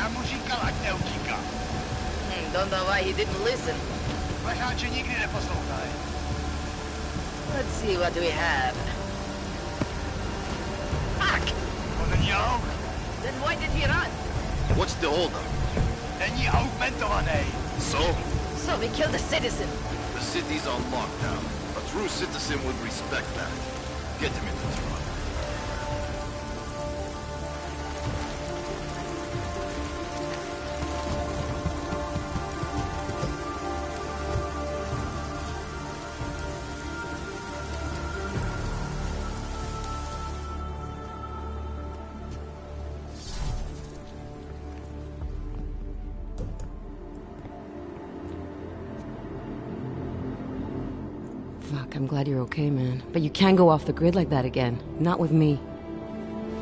Já mu říkal, ať neutíká. Don't know why he didn't listen. Vašáče nikdy neposlouchají. Let's see what we have. Fuck! To není auk. Then why did he run? What's the holdup? Není augmentovaný. So we killed a citizen. The city's on lockdown. A true citizen would respect that. Get him into the truck. Fuck, I'm glad you're okay, man. But you can't go off the grid like that again. Not with me.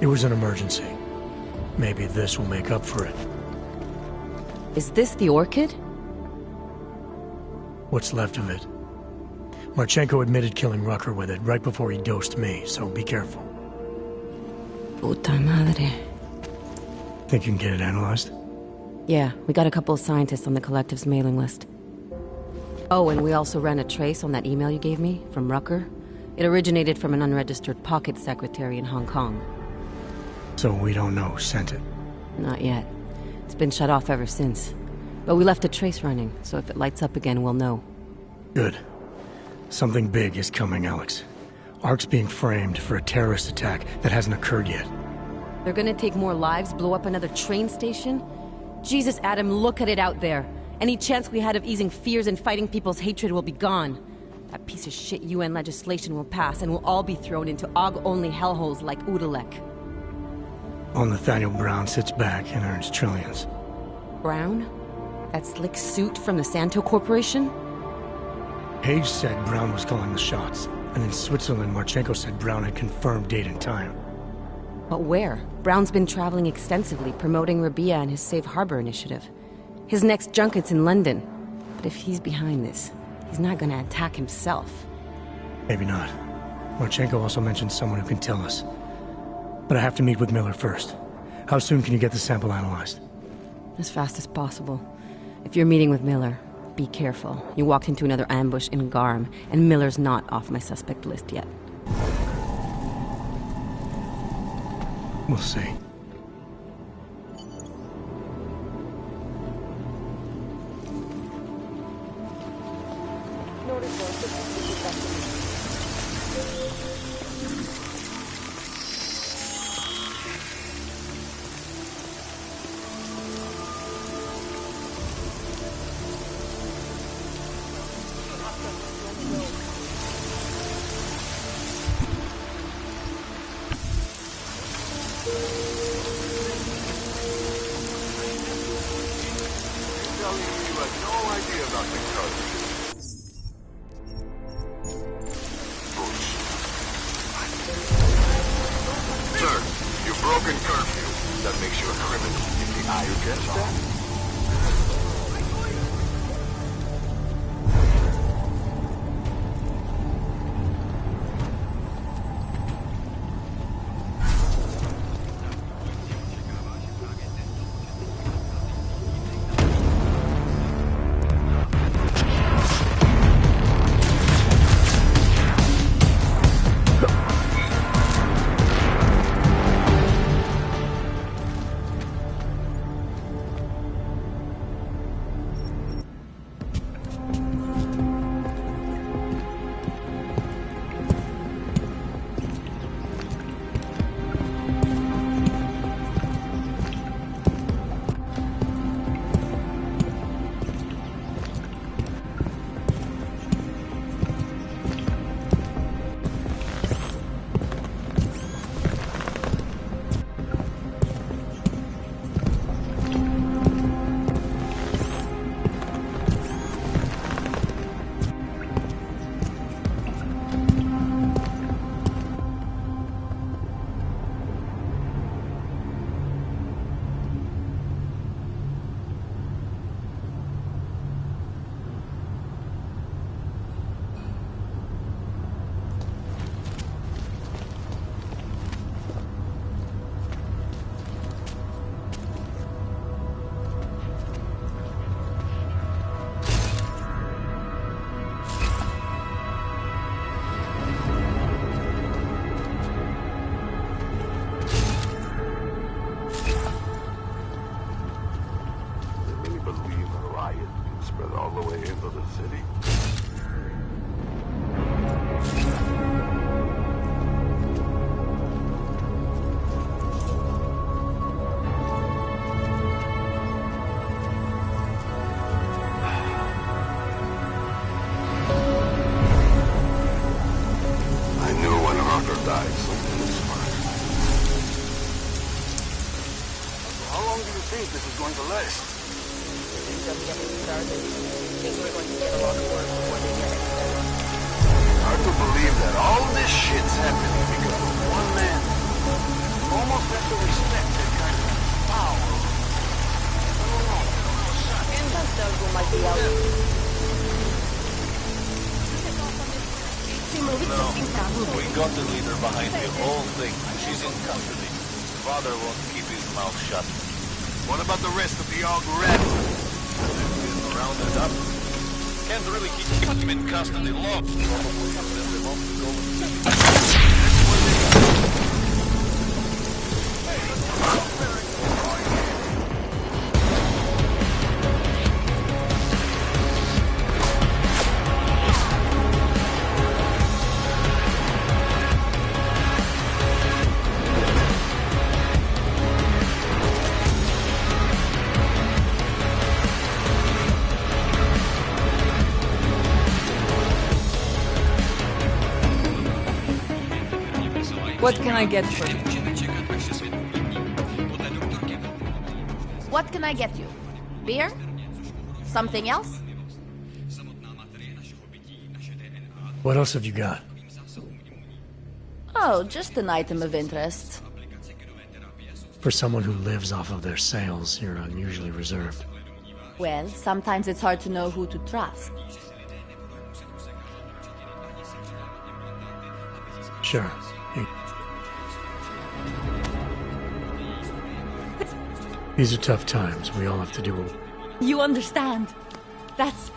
It was an emergency. Maybe this will make up for it. Is this the orchid? What's left of it. Marchenko admitted killing Rucker with it right before he dosed me, so be careful. Puta madre. Think you can get it analyzed? Yeah, we got a couple of scientists on the collective's mailing list. Oh, and we also ran a trace on that email you gave me, from Rucker. It originated from an unregistered pocket secretary in Hong Kong. So we don't know who sent it? Not yet. It's been shut off ever since. But we left a trace running, so if it lights up again, we'll know. Good. Something big is coming, Alex. ARC's being framed for a terrorist attack that hasn't occurred yet. They're gonna take more lives, blow up another train station? Jesus, Adam, look at it out there. Any chance we had of easing fears and fighting people's hatred will be gone. That piece of shit UN legislation will pass, and we'll all be thrown into AUG-only hellholes like Udalek. All Nathaniel Brown sits back and earns trillions. Brown? That slick suit from the Santo Corporation? Page said Brown was calling the shots, and in Switzerland, Marchenko said Brown had confirmed date and time. But where? Brown's been traveling extensively, promoting Rabia and his Safe Harbor initiative. His next junket's in London. But if he's behind this, he's not gonna attack himself. Maybe not. Marchenko also mentioned someone who can tell us. But I have to meet with Miller first. How soon can you get the sample analyzed? As fast as possible. If you're meeting with Miller, be careful. You walked into another ambush in Garm, and Miller's not off my suspect list yet. We'll see. of the city. I knew when Arthur died, something was smart. How long do you think this is going to last? Just getting started. Think we're going to get a lot of work before they get extended. Hard to believe that all this shit's happening because of one man. You almost have to respect that kind of power. I don't know. Just those who might be out. We got the leader behind the whole thing. She's in custody. Father won't keep his mouth shut. What about the rest of the Algorithm? He's rounded up. Can't really keep him in custody long. Probably send them off to Golden City. What can I get for you? What can I get you? Beer? Something else? What else have you got? Oh, just an item of interest. For someone who lives off of their sales, you're unusually reserved. Well, sometimes it's hard to know who to trust. Sure. These are tough times. We all have to do what... You understand? That's...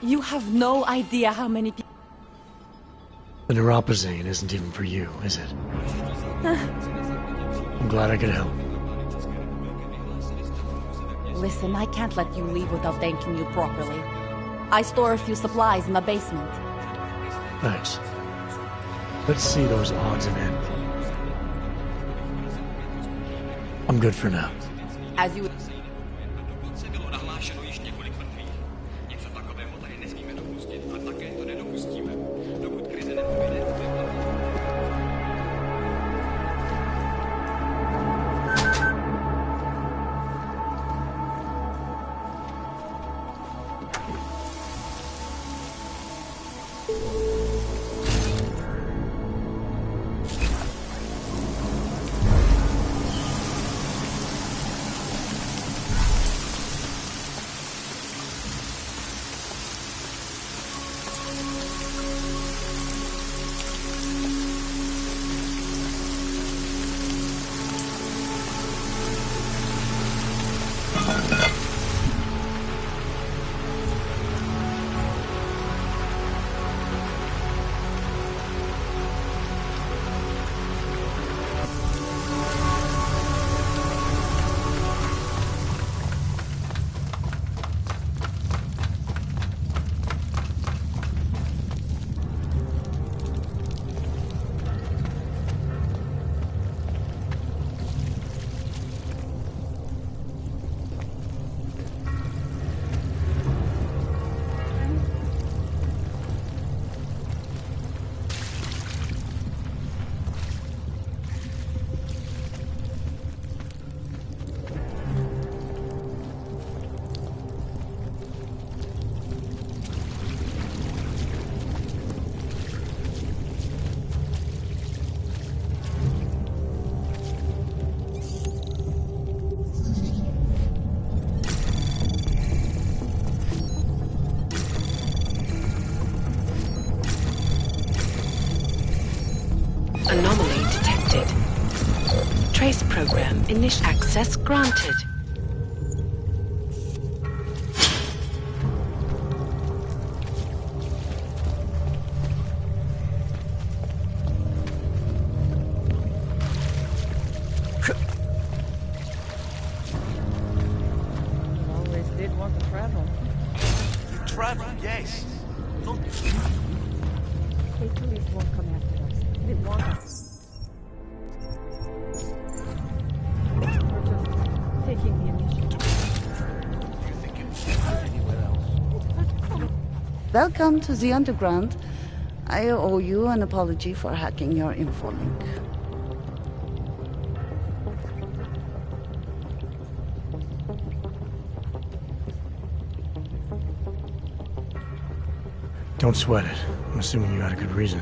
You have no idea how many people... The neuropozyne isn't even for you, is it? I'm glad I could help. Listen, I can't let you leave without thanking you properly. I store a few supplies in the basement. Thanks. Let's see those odds and ends. I'm good for now. As you... Anomaly detected. Trace program initial access granted. Always did want to travel. Bradley, yes. No, State police won't come after us. They want us. We're just taking the initiative. you think it's anywhere else? Welcome to the Underground. I owe you an apology for hacking your info link. Don't sweat it. I'm assuming you had a good reason.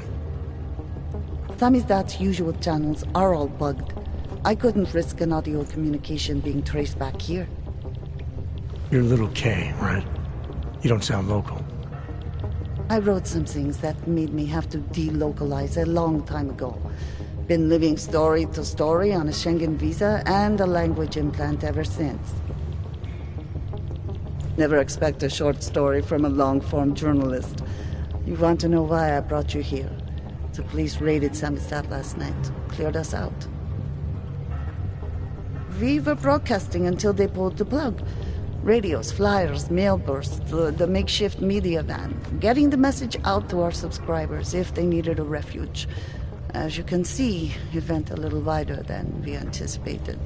Samizdat's usual channels are all bugged. I couldn't risk an audio communication being traced back here. You're Little K, right? You don't sound local. I wrote some things that made me have to delocalize a long time ago. Been living story to story on a Schengen visa and a language implant ever since. Never expect a short story from a long-form journalist. You want to know why I brought you here? The police raided Samizdat last night. Cleared us out. We were broadcasting until they pulled the plug. Radios, flyers, mail bursts, the makeshift media van. Getting the message out to our subscribers if they needed a refuge. As you can see, it went a little wider than we anticipated.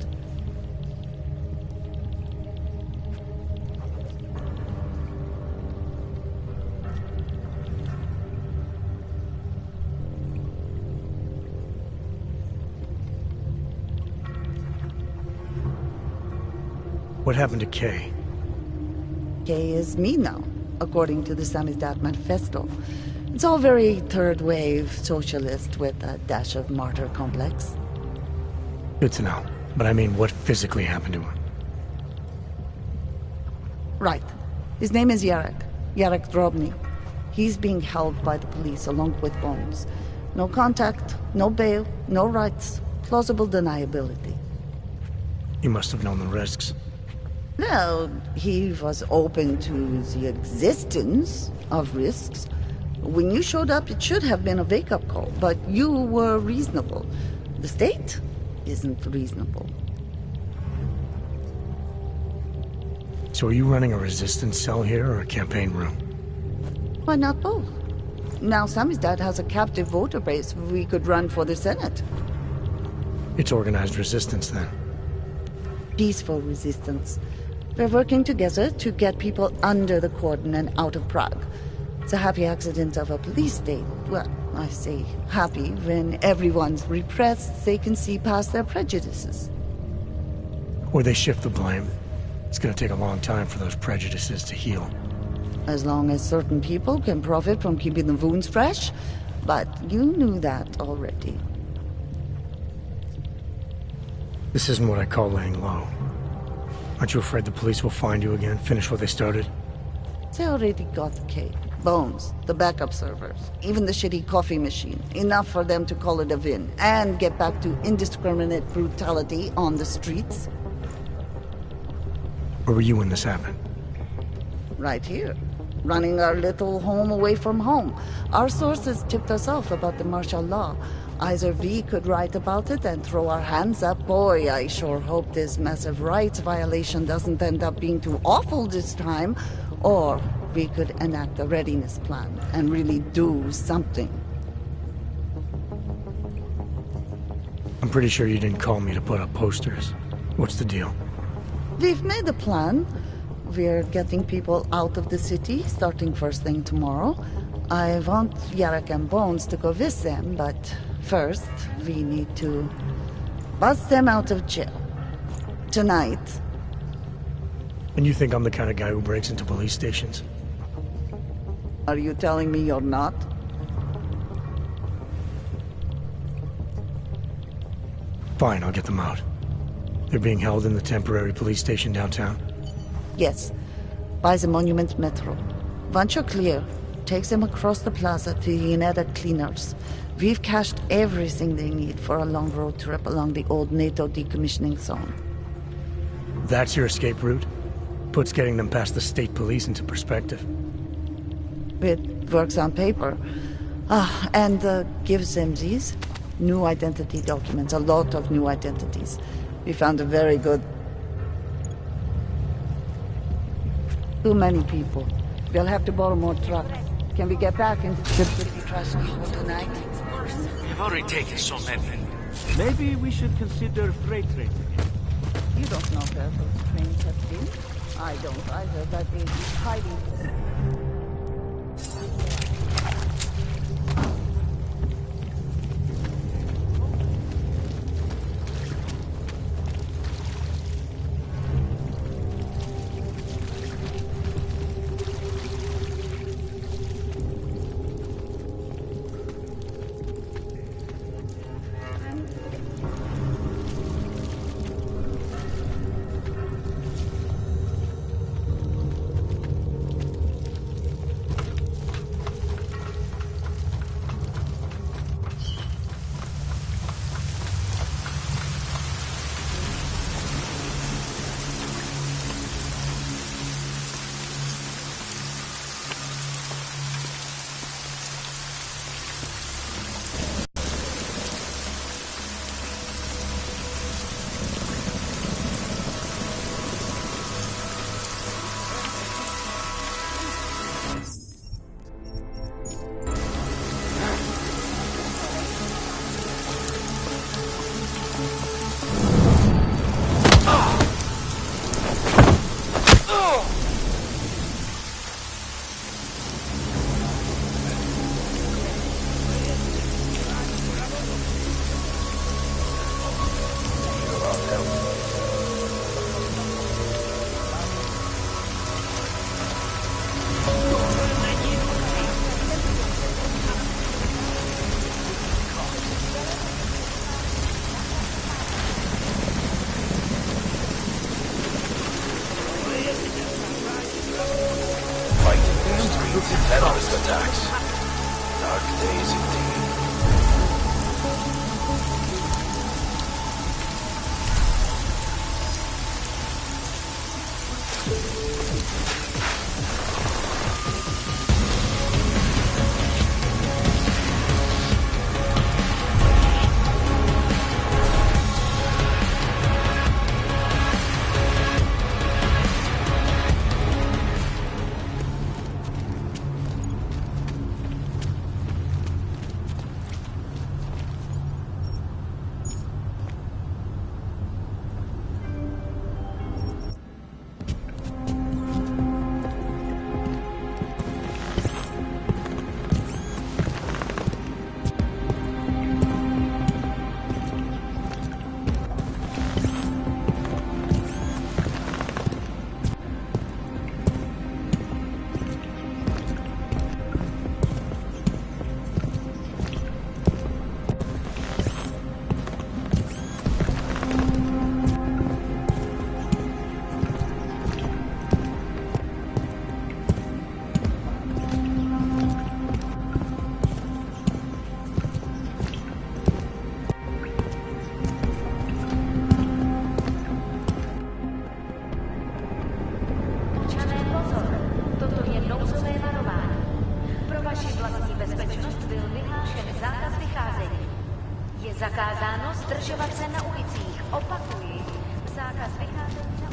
What happened to Kay? Kay is me now, according to the Samizdat Manifesto. It's all very third-wave socialist with a dash of martyr complex. Good to know. But I mean, what physically happened to him? Right. His name is Yarek. Yarek Drobny. He's being held by the police along with Bones. No contact, no bail, no rights. Plausible deniability. He must have known the risks. Well, he was open to the existence of risks. When you showed up, it should have been a wake-up call, but you were reasonable. The state isn't reasonable. So are you running a resistance cell here or a campaign room? Why not both? Now Samizdat has a captive voter base. We could run for the Senate. It's organized resistance then. Peaceful resistance. We're working together to get people under the cordon and out of Prague. It's a happy accident of a police state. Well, I say happy when everyone's repressed, they can see past their prejudices. Or they shift the blame. It's gonna take a long time for those prejudices to heal. As long as certain people can profit from keeping the wounds fresh. But you knew that already. This isn't what I call laying low. Aren't you afraid the police will find you again, finish what they started? They already got the cake. Bones, the backup servers, even the shitty coffee machine. Enough for them to call it a win and get back to indiscriminate brutality on the streets. Where were you when this happened? Right here. Running our little home away from home. Our sources tipped us off about the martial law. Either we could write about it and throw our hands up. Boy, I sure hope this massive rights violation doesn't end up being too awful this time. Or we could enact a readiness plan and really do something. I'm pretty sure you didn't call me to put up posters. What's the deal? We've made a plan. We're getting people out of the city, starting first thing tomorrow. I want Yarek and Bones to go with them, but first, we need to bust them out of jail. Tonight. And you think I'm the kind of guy who breaks into police stations? Are you telling me you're not? Fine, I'll get them out. They're being held in the temporary police station downtown? Yes. By the Monument Metro. Once you're clear, take them across the plaza to the United Cleaners. We've cached everything they need for a long road trip along the old NATO decommissioning zone. That's your escape route? Puts getting them past the state police into perspective. It works on paper. And gives them these new identity documents, a lot of new identities. We found a very good... Too many people. We'll have to borrow more truck. Can we get back into the city trash depot tonight? We've already taken so many. Maybe we should consider freight trains again. You don't know where those trains have been? I don't either, but it's hiding. Terrorist attacks. Dark days indeed. Zakázáno zdržovat se na ulicích. Opakuji, zákaz vycházení na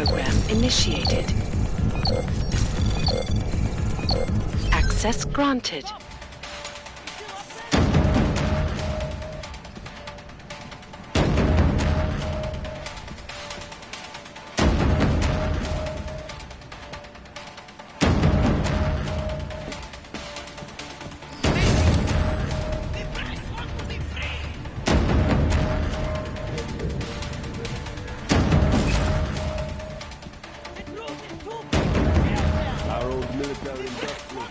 program initiated. Access granted. Our old military industrial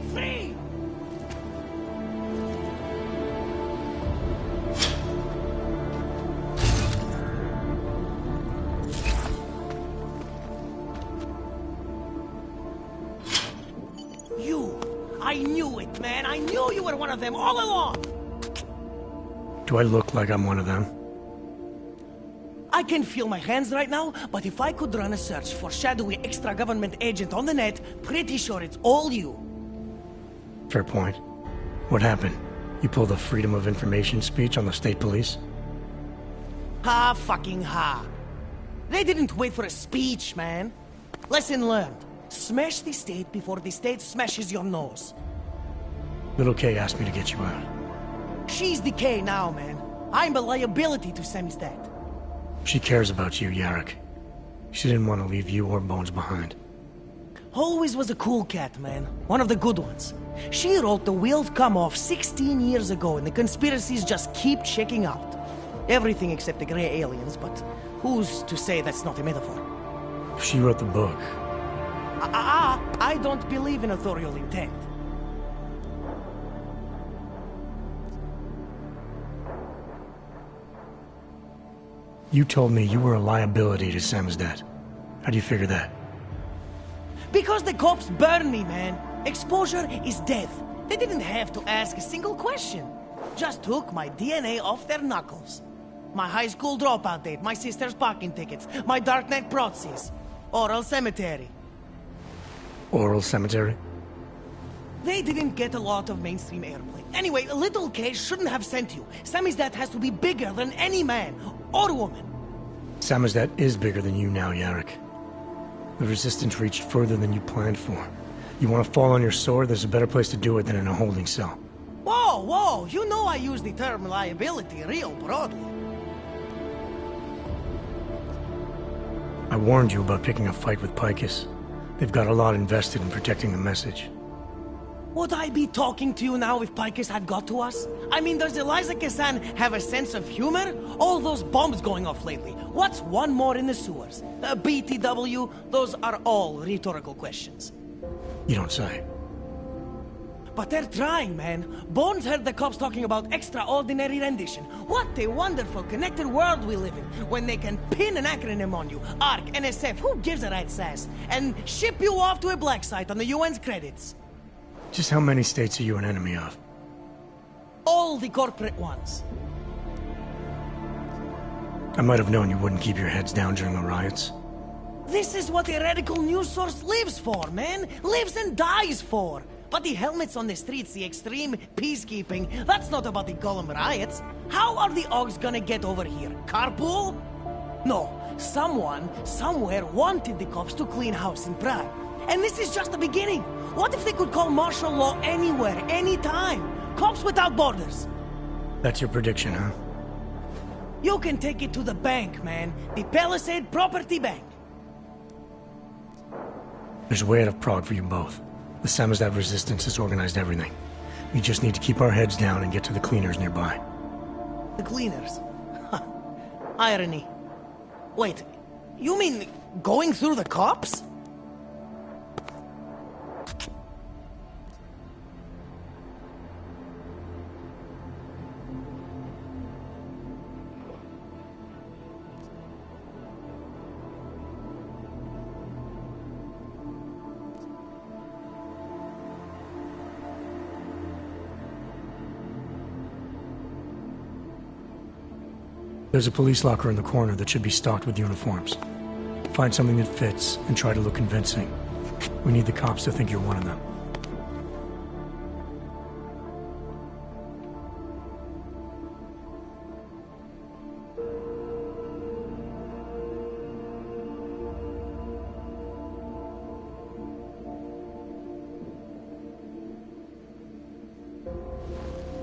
me free! I knew it, man. I knew you were one of them all along. Do I look like I'm one of them? I can feel my hands right now, but if I could run a search for shadowy extra-government agent on the net, pretty sure it's all you. Fair point. What happened? You pulled a Freedom of Information speech on the state police? Ha fucking ha. They didn't wait for a speech, man. Lesson learned. Smash the state before the state smashes your nose. Little Kay asked me to get you out. She's the K now, man. I'm a liability to Samizdat. She cares about you, Yarrick. She didn't want to leave you or Bones behind. Always was a cool cat, man. One of the good ones. She wrote The Wheels Come Off 16 years ago, and the conspiracies just keep checking out. Everything except the gray aliens, but who's to say that's not a metaphor? She wrote the book. I don't believe in authorial intent. You told me you were a liability to Samizdat. How do you figure that? Because the cops burn me, man. Exposure is death. They didn't have to ask a single question. Just took my DNA off their knuckles. My high school dropout date, my sister's parking tickets, my darknet proxies. Oral cemetery. Oral cemetery? They didn't get a lot of mainstream airplay. Anyway, Little K shouldn't have sent you. Samizdat has to be bigger than any man or woman. Samizdat is bigger than you now, Yarrick. The Resistance reached further than you planned for. You want to fall on your sword, there's a better place to do it than in a holding cell. Whoa, whoa, you know I use the term liability real broadly. I warned you about picking a fight with Picus. They've got a lot invested in protecting the message. Would I be talking to you now if Picus had got to us? I mean, does Eliza Kazan have a sense of humor? All those bombs going off lately. What's one more in the sewers? BTW, those are all rhetorical questions. You don't say. But they're trying, man. Bones heard the cops talking about extraordinary rendition. What a wonderful connected world we live in, when they can pin an acronym on you, ARC, NSF, who gives a rat's ass, and ship you off to a black site on the UN's credits. Just how many states are you an enemy of? All the corporate ones. I might have known you wouldn't keep your heads down during the riots. This is what a radical news source lives for, man. Lives and dies for. But the helmets on the streets, the extreme peacekeeping, that's not about the Gollum riots. How are the Augs gonna get over here? Carpool? No. Someone, somewhere wanted the cops to clean house in Prague. And this is just the beginning. What if they could call martial law anywhere, anytime? Cops without borders. That's your prediction, huh? You can take it to the bank, man. The Palisade Property Bank. There's a way out of Prague for you both. The Samizdat Resistance has organized everything. We just need to keep our heads down and get to the cleaners nearby. The cleaners? Irony. Wait, you mean going through the cops? There's a police locker in the corner that should be stocked with uniforms. Find something that fits, and try to look convincing. We need the cops to think you're one of them.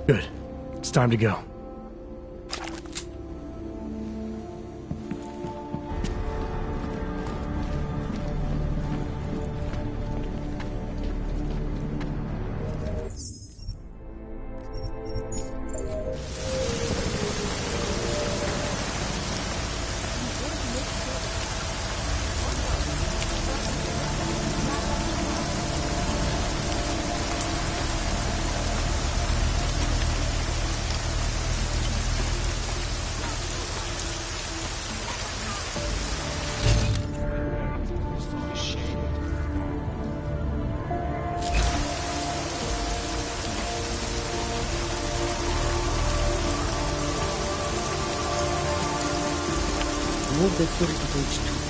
Good. It's time to go. move the turret to H2.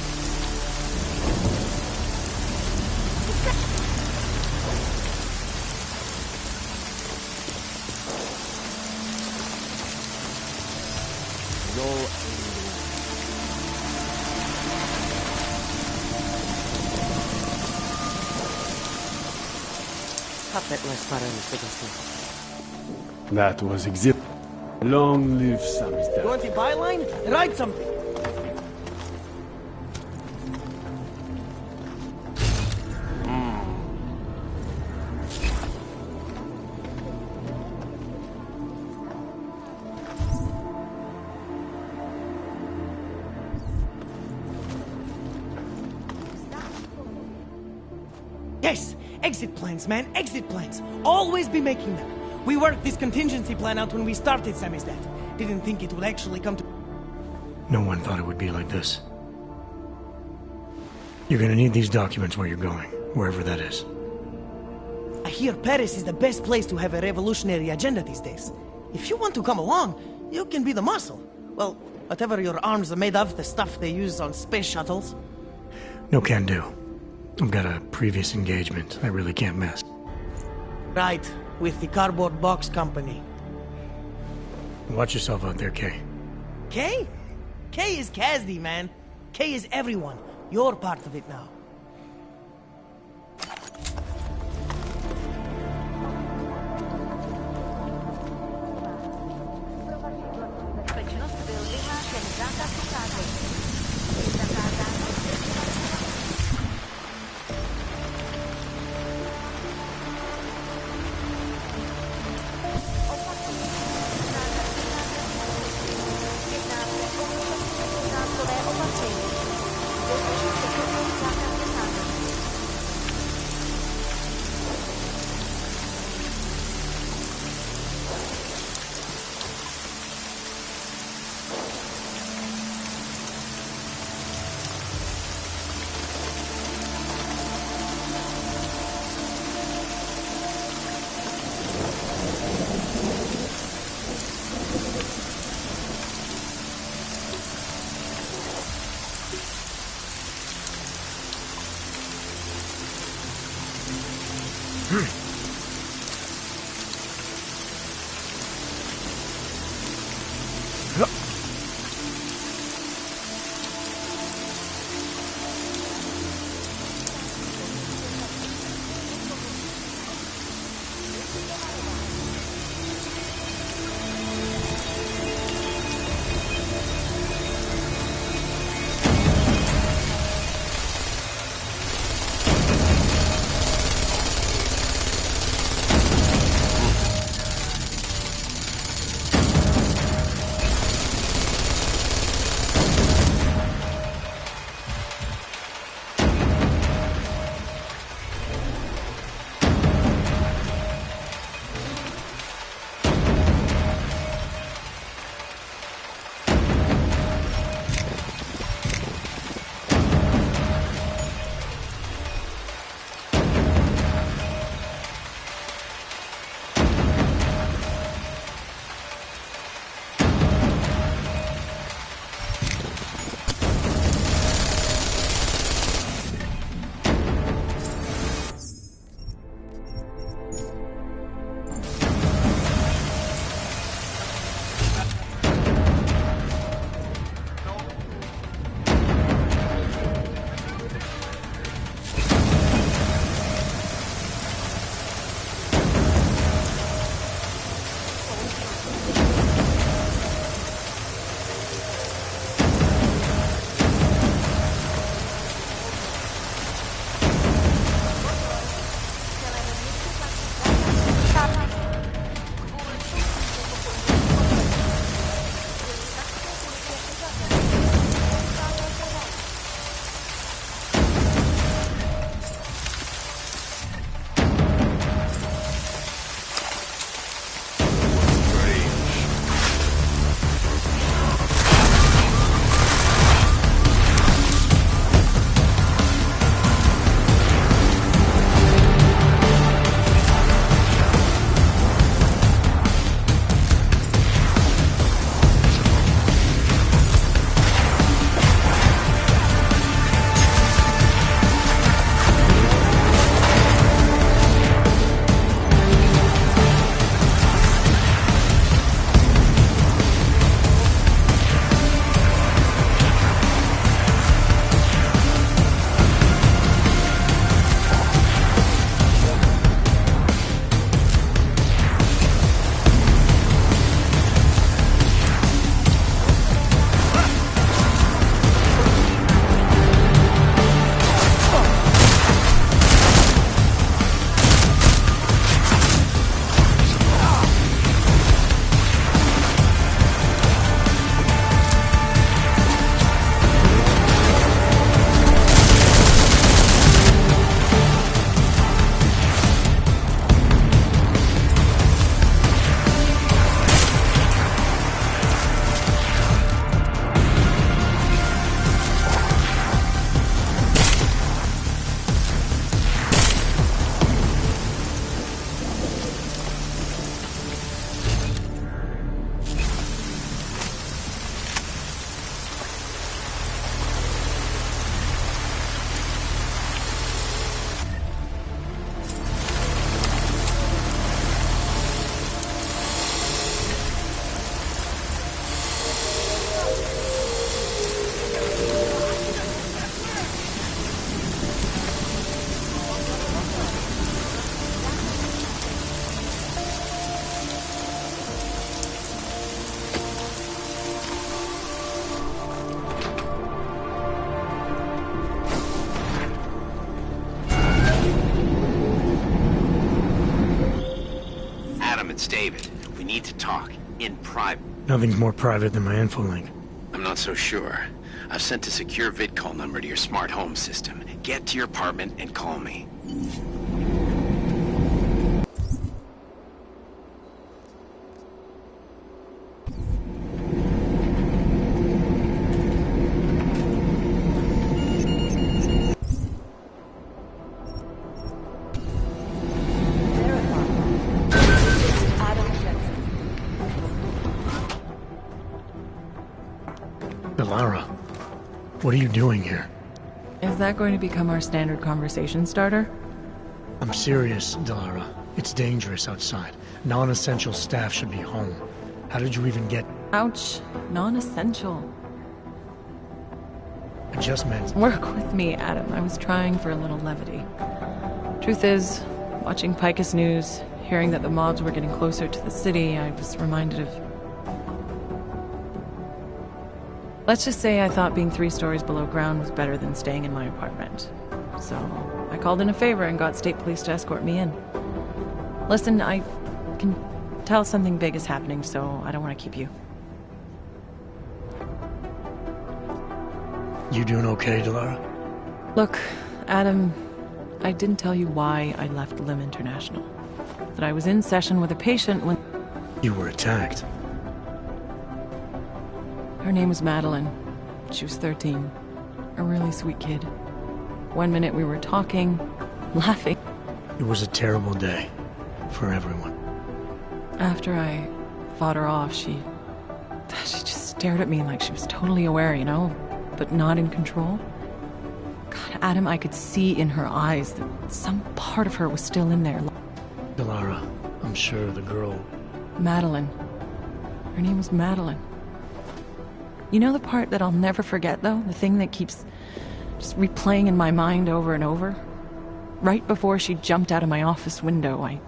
That was exit. Long live Sammy's dad. You want the byline? Write something. Yes! Exit plans, man! Exit plans! Always be making them! We worked this contingency plan out when we started Sammy's Death. Didn't think it would actually come to... No one thought it would be like this. You're gonna need these documents where you're going, wherever that is. I hear Paris is the best place to have a revolutionary agenda these days. If you want to come along, you can be the muscle. Well, whatever your arms are made of, the stuff they use on space shuttles. No can do. I've got a previous engagement I really can't miss. Right, with the cardboard box company. Watch yourself out there, Kay. Kay? Kay is Kazdi, man. Kay is everyone. You're part of it now. Bezpečnost byl vyhlášen zákaz ucházení. Je zakázáno jedná se o účastné pořádkové opatření. Dodržujte zákaz Adam, it's David. We need to talk. In private. Nothing's more private than my info link. I'm not so sure. I've sent a secure vidcall number to your smart home system. Get to your apartment and call me. Delara, what are you doing here? Is that going to become our standard conversation starter? I'm serious, Delara. It's dangerous outside. Non-essential staff should be home. How did you even get... Ouch. Non-essential. I just meant... Work with me, Adam. I was trying for a little levity. Truth is, watching Picus News, hearing that the mobs were getting closer to the city, I was reminded of... Let's just say I thought being 3 stories below ground was better than staying in my apartment. So, I called in a favor and got state police to escort me in. Listen, I can tell something big is happening, so I don't want to keep you. You doing okay, Delara? Look, Adam, I didn't tell you why I left Lim International. That I was in session with a patient when... You were attacked. Her name was Madeline. She was 13. A really sweet kid. One minute we were talking, laughing. It was a terrible day for everyone. After I fought her off, she just stared at me like she was totally aware, you know, but not in control. God, Adam, I could see in her eyes that some part of her was still in there. Delara, I'm sure the girl... Madeline. Her name was Madeline. You know the part that I'll never forget, though? The thing that keeps just replaying in my mind over and over? Right before she jumped out of my office window,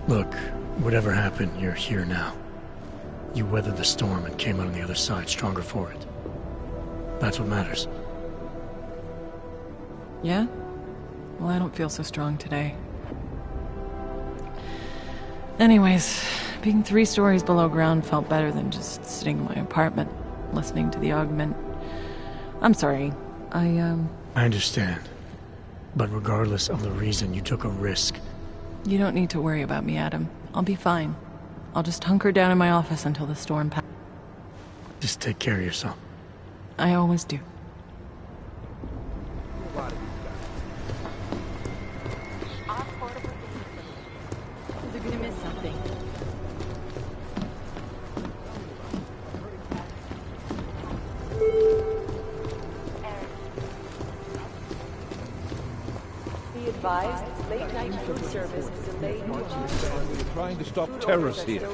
Look, whatever happened, you're here now. You weathered the storm and came out on the other side stronger for it. That's what matters. Yeah? Well, I don't feel so strong today. Anyways, being 3 stories below ground felt better than just sitting in my apartment, listening to the augment. I'm sorry, I understand. But regardless of the reason, you took a risk. You don't need to worry about me, Adam. I'll be fine. I'll just hunker down in my office until the storm passes. Just take care of yourself. I always do. They're gonna miss something. Be advised, late night food service delayed due to... We're trying to stop terrorists here.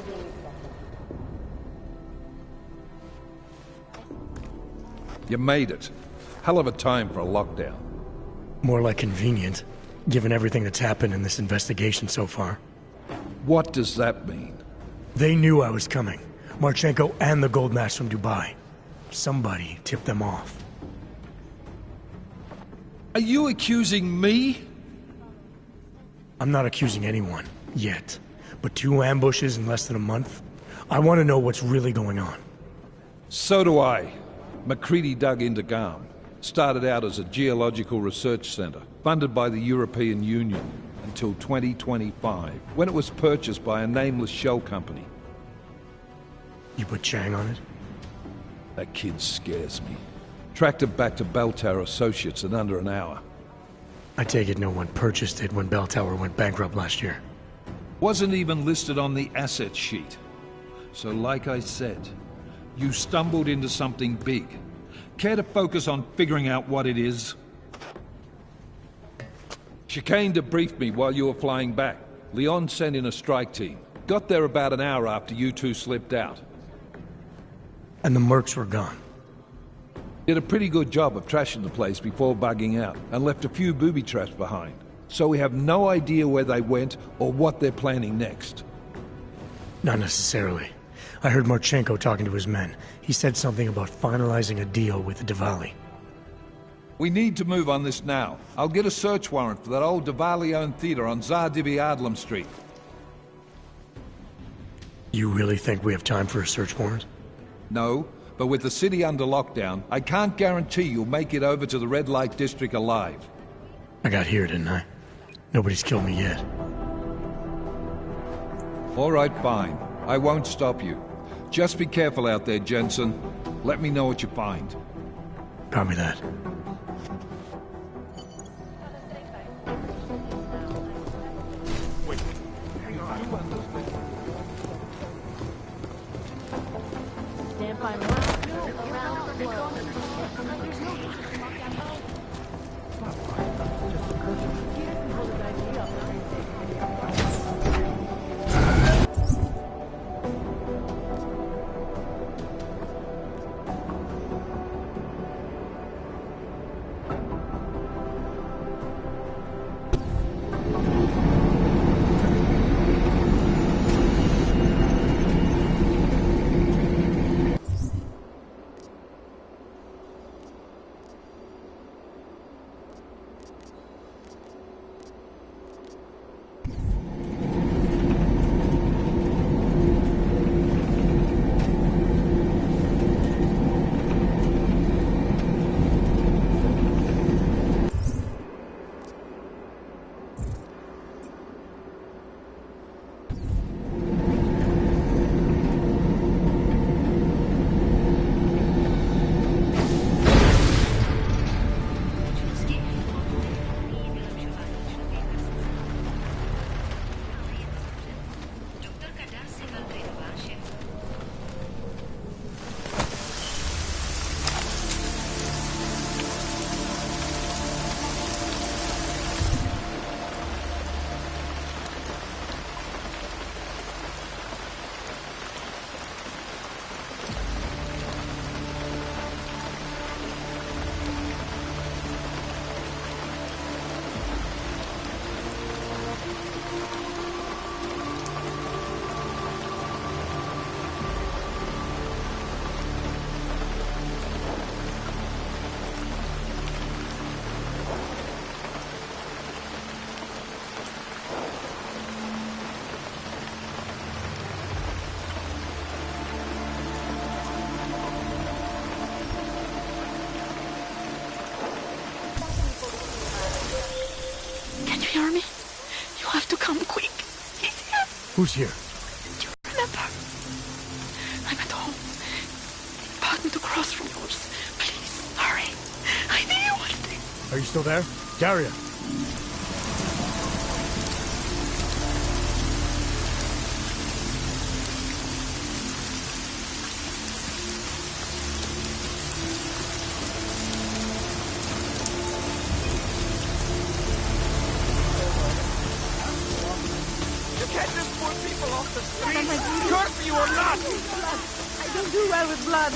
You made it. Hell of a time for a lockdown. More like convenient, given everything that's happened in this investigation so far. What does that mean? They knew I was coming. Marchenko and the gold mask from Dubai. Somebody tipped them off. Are you accusing me? I'm not accusing anyone, yet. But 2 ambushes in less than a month? I want to know what's really going on. So do I. McCready dug into GARM. Started out as a geological research center, funded by the European Union, until 2025, when it was purchased by a nameless shell company. You put Chang on it? That kid scares me. Tracked it back to Bell Tower Associates in under an hour. I take it no one purchased it when Bell Tower went bankrupt last year. Wasn't even listed on the asset sheet. So like I said, you stumbled into something big. Care to focus on figuring out what it is? Chicane debriefed me while you were flying back. Leon sent in a strike team. Got there about an hour after you 2 slipped out. And the mercs were gone. Did a pretty good job of trashing the place before bugging out, and left a few booby traps behind. So we have no idea where they went or what they're planning next. Not necessarily. I heard Marchenko talking to his men. He said something about finalizing a deal with Diwali. We need to move on this now. I'll get a search warrant for that old Diwali-owned theater on Zardivi Adlam Street. You really think we have time for a search warrant? No, but with the city under lockdown, I can't guarantee you'll make it over to the red light district alive. I got here, didn't I? Nobody's killed me yet. All right, fine. I won't stop you. Just be careful out there, Jensen. Let me know what you find. Copy that. Stand by around the globe. Who's here? Do you remember? I'm at home. Apartment across from yours. Please, hurry. I need you one thing. Are you still there? Daria! Curfew or not! I don't do well with blood.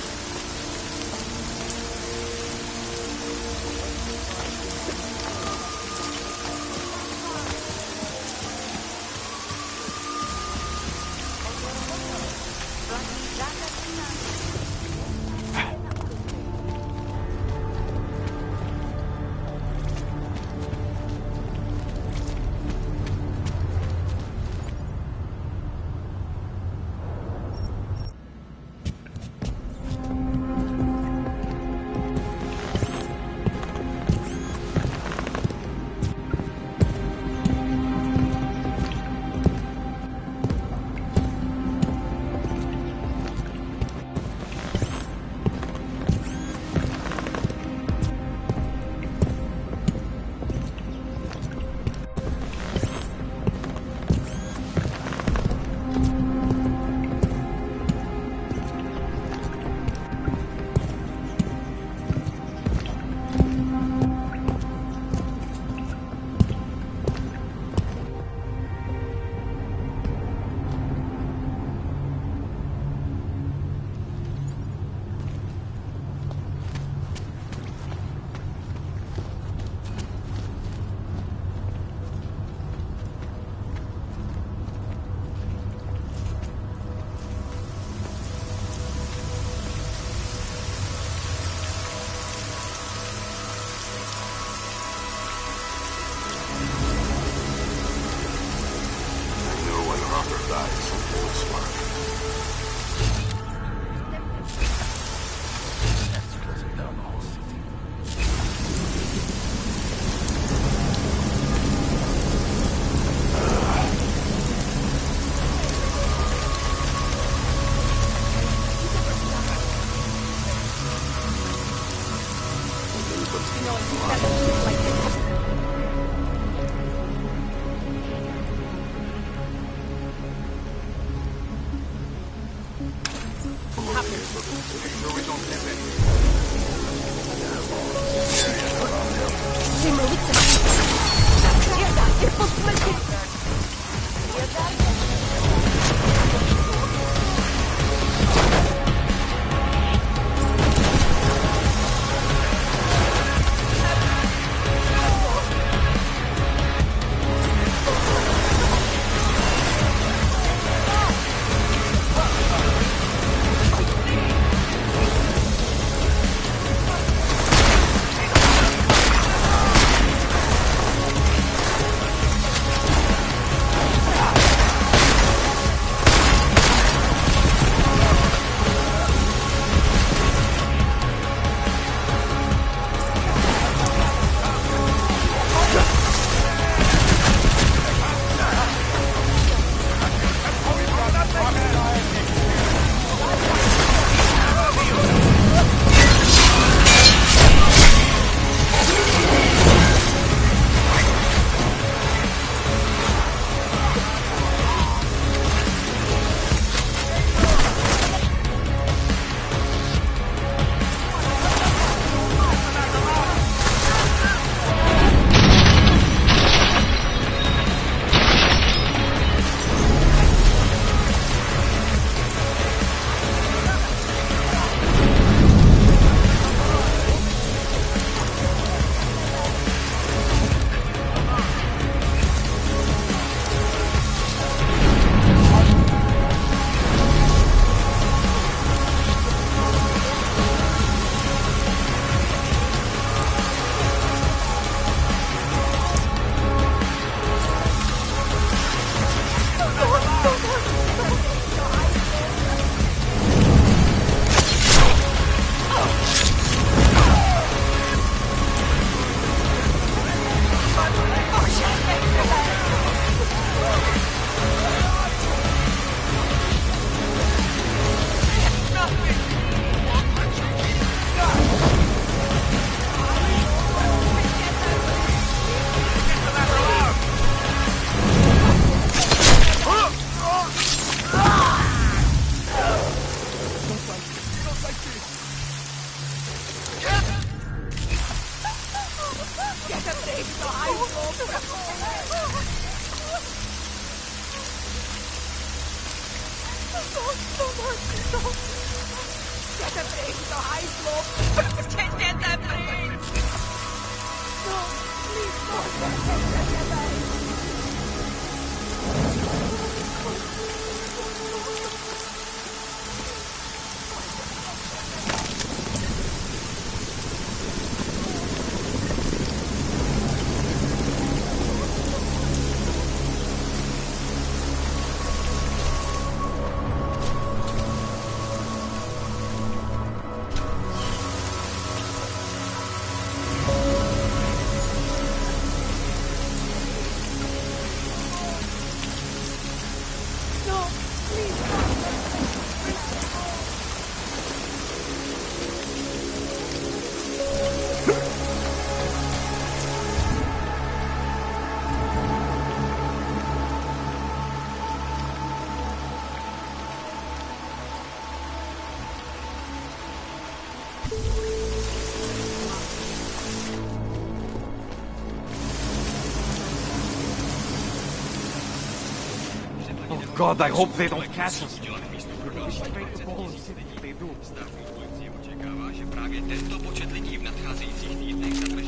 God, I hope they don't catch us.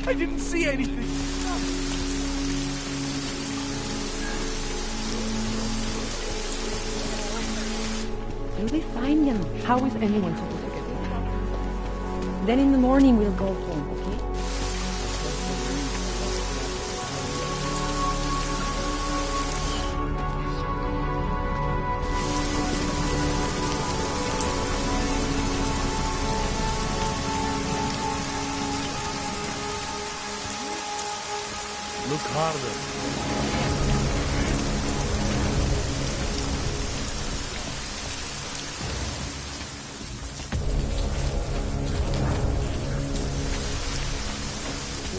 I didn't see anything. Will they find them? How is anyone supposed to get them? Then in the morning we'll go home, okay? Look harder.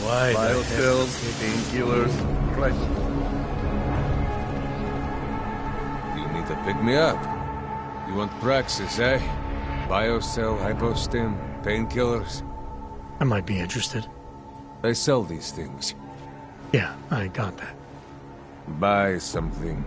Why? Biocells, painkillers, right. You need to pick me up. You want Praxis, eh? Biocell, hypostim, painkillers. I might be interested. They sell these things. Yeah, I got that. Buy something.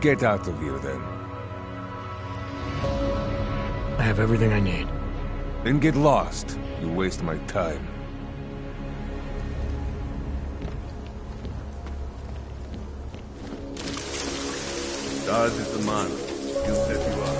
Get out of here, then. I have everything I need. Then get lost. You waste my time. God is the man. He'll set you up.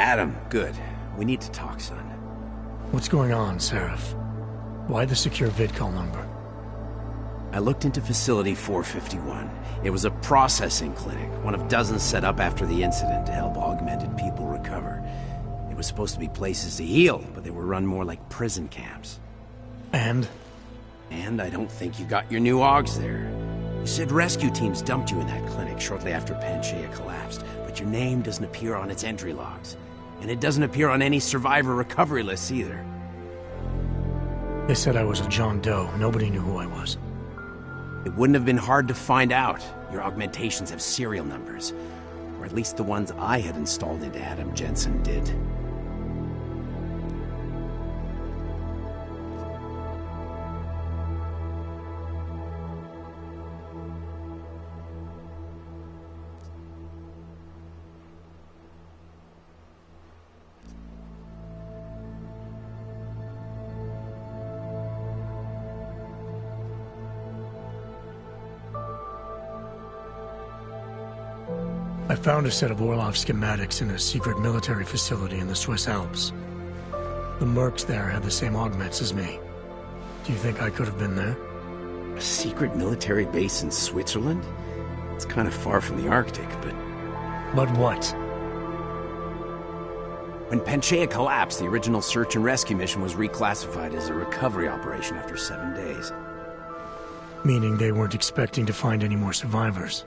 Adam, good. We need to talk, son. What's going on, Seraph? Why the secure VidCall number? I looked into Facility 451. It was a processing clinic, one of dozens set up after the incident to help augmented people recover. It was supposed to be places to heal, but they were run more like prison camps. And? And I don't think you got your new augs there. You said rescue teams dumped you in that clinic shortly after Panchaea collapsed, but your name doesn't appear on its entry logs. And it doesn't appear on any survivor recovery lists either. They said I was a John Doe. Nobody knew who I was. It wouldn't have been hard to find out. Your augmentations have serial numbers. Or at least the ones I had installed into Adam Jensen did. I found a set of Orlov schematics in a secret military facility in the Swiss Alps. The mercs there had the same augments as me. Do you think I could have been there? A secret military base in Switzerland? It's kind of far from the Arctic, but... But what? When Panchaea collapsed, the original search and rescue mission was reclassified as a recovery operation after 7 days. Meaning they weren't expecting to find any more survivors.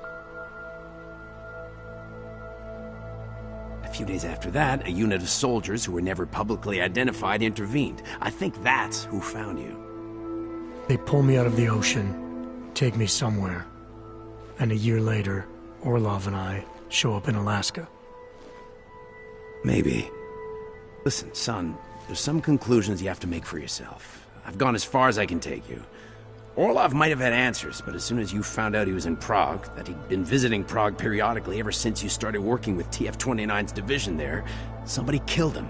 A few days after that, a unit of soldiers who were never publicly identified intervened. I think that's who found you. They pull me out of the ocean, take me somewhere, and a year later, Orlov and I show up in Alaska. Maybe. Listen, son, there's some conclusions you have to make for yourself. I've gone as far as I can take you. Orlov might have had answers, but as soon as you found out he was in Prague, that he'd been visiting Prague periodically ever since you started working with TF-29's division there, somebody killed him.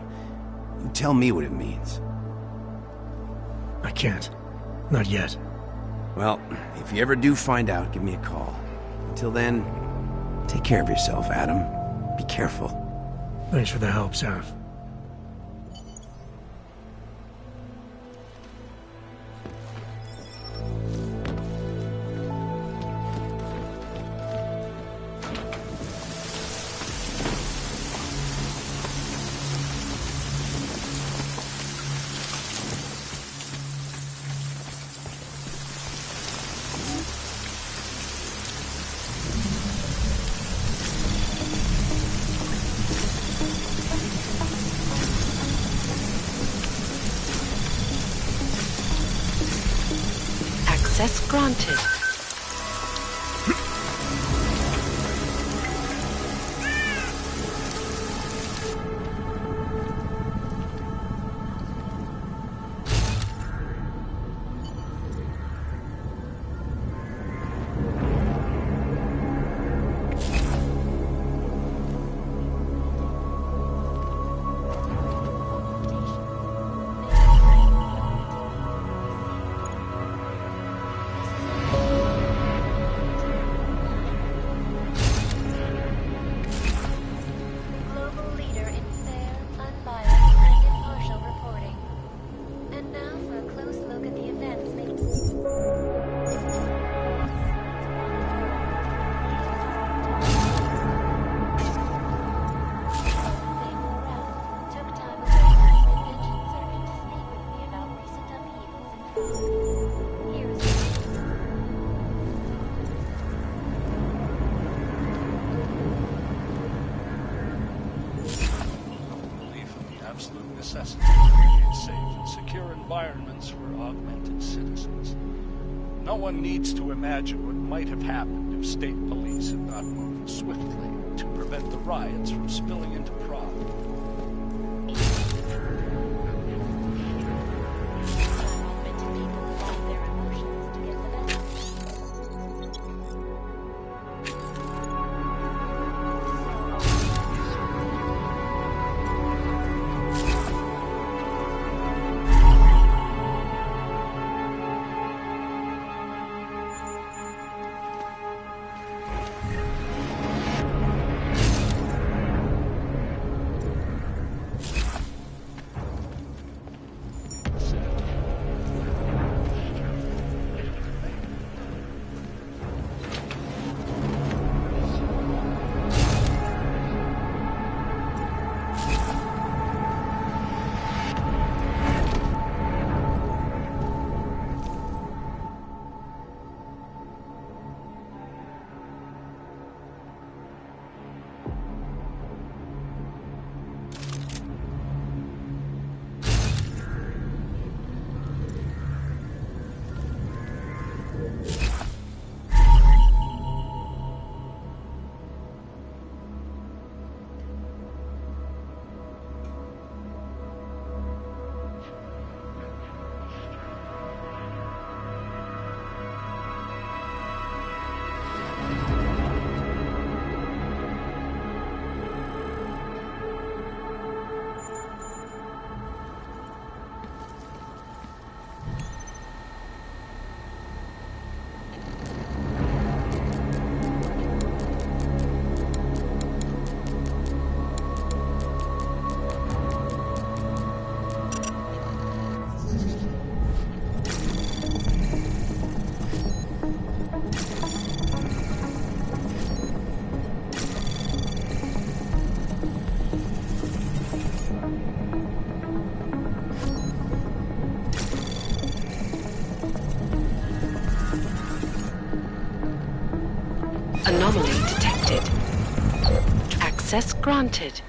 You tell me what it means. I can't. Not yet. Well, if you ever do find out, give me a call. Until then, take care of yourself, Adam. Be careful. Thanks for the help, Sarif. Access granted. necessity to create safe and secure environments for augmented citizens. No one needs to imagine what might have happened if state police had not moved swiftly to prevent the riots from spilling into Prague. Anomaly detected. Access granted.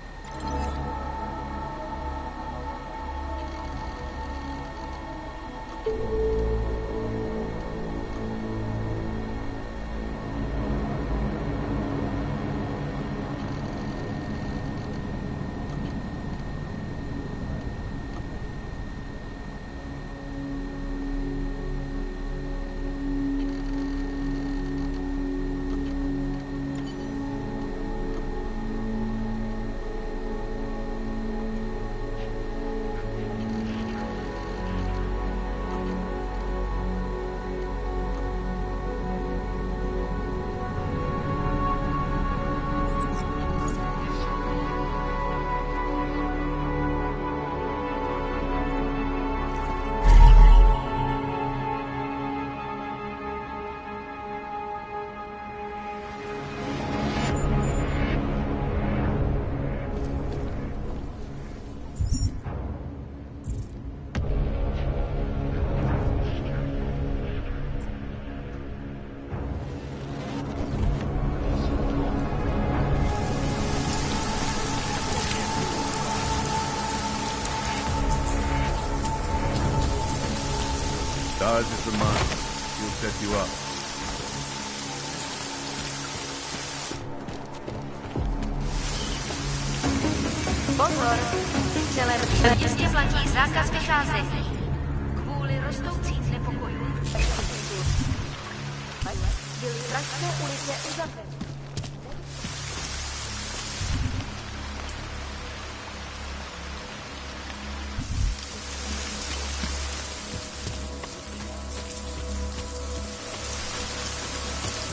Dodge is the mind. He'll set you up. Pozor! Celé platí zákaz vycházení. Kvůli rostoucím znepokojům byly pražské ulice uzavřeny.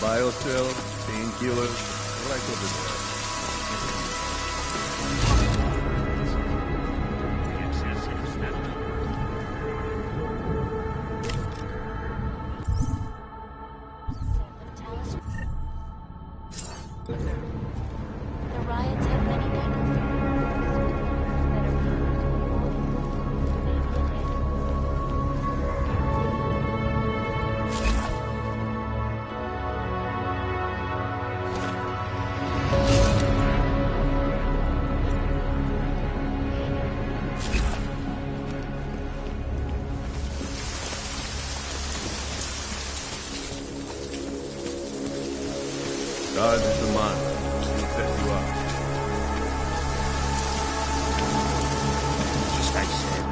Biocell, painkillers, right over there. The riots had many people. Dodge is the mind. He'll set you up. Just like I said.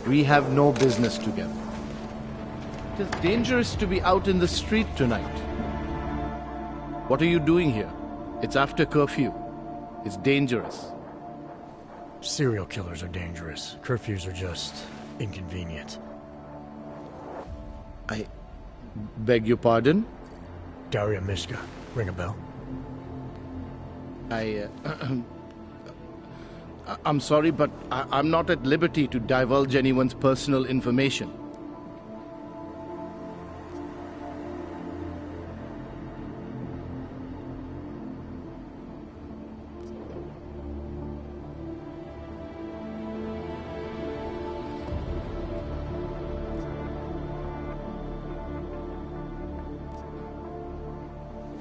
We have no business together. It is dangerous to be out in the street tonight. What are you doing here? It's after curfew. It's dangerous. Serial killers are dangerous. Curfews are just inconvenient. I beg your pardon? Daria Mishka. Ring a bell? I'm sorry, but I'm not at liberty to divulge anyone's personal information.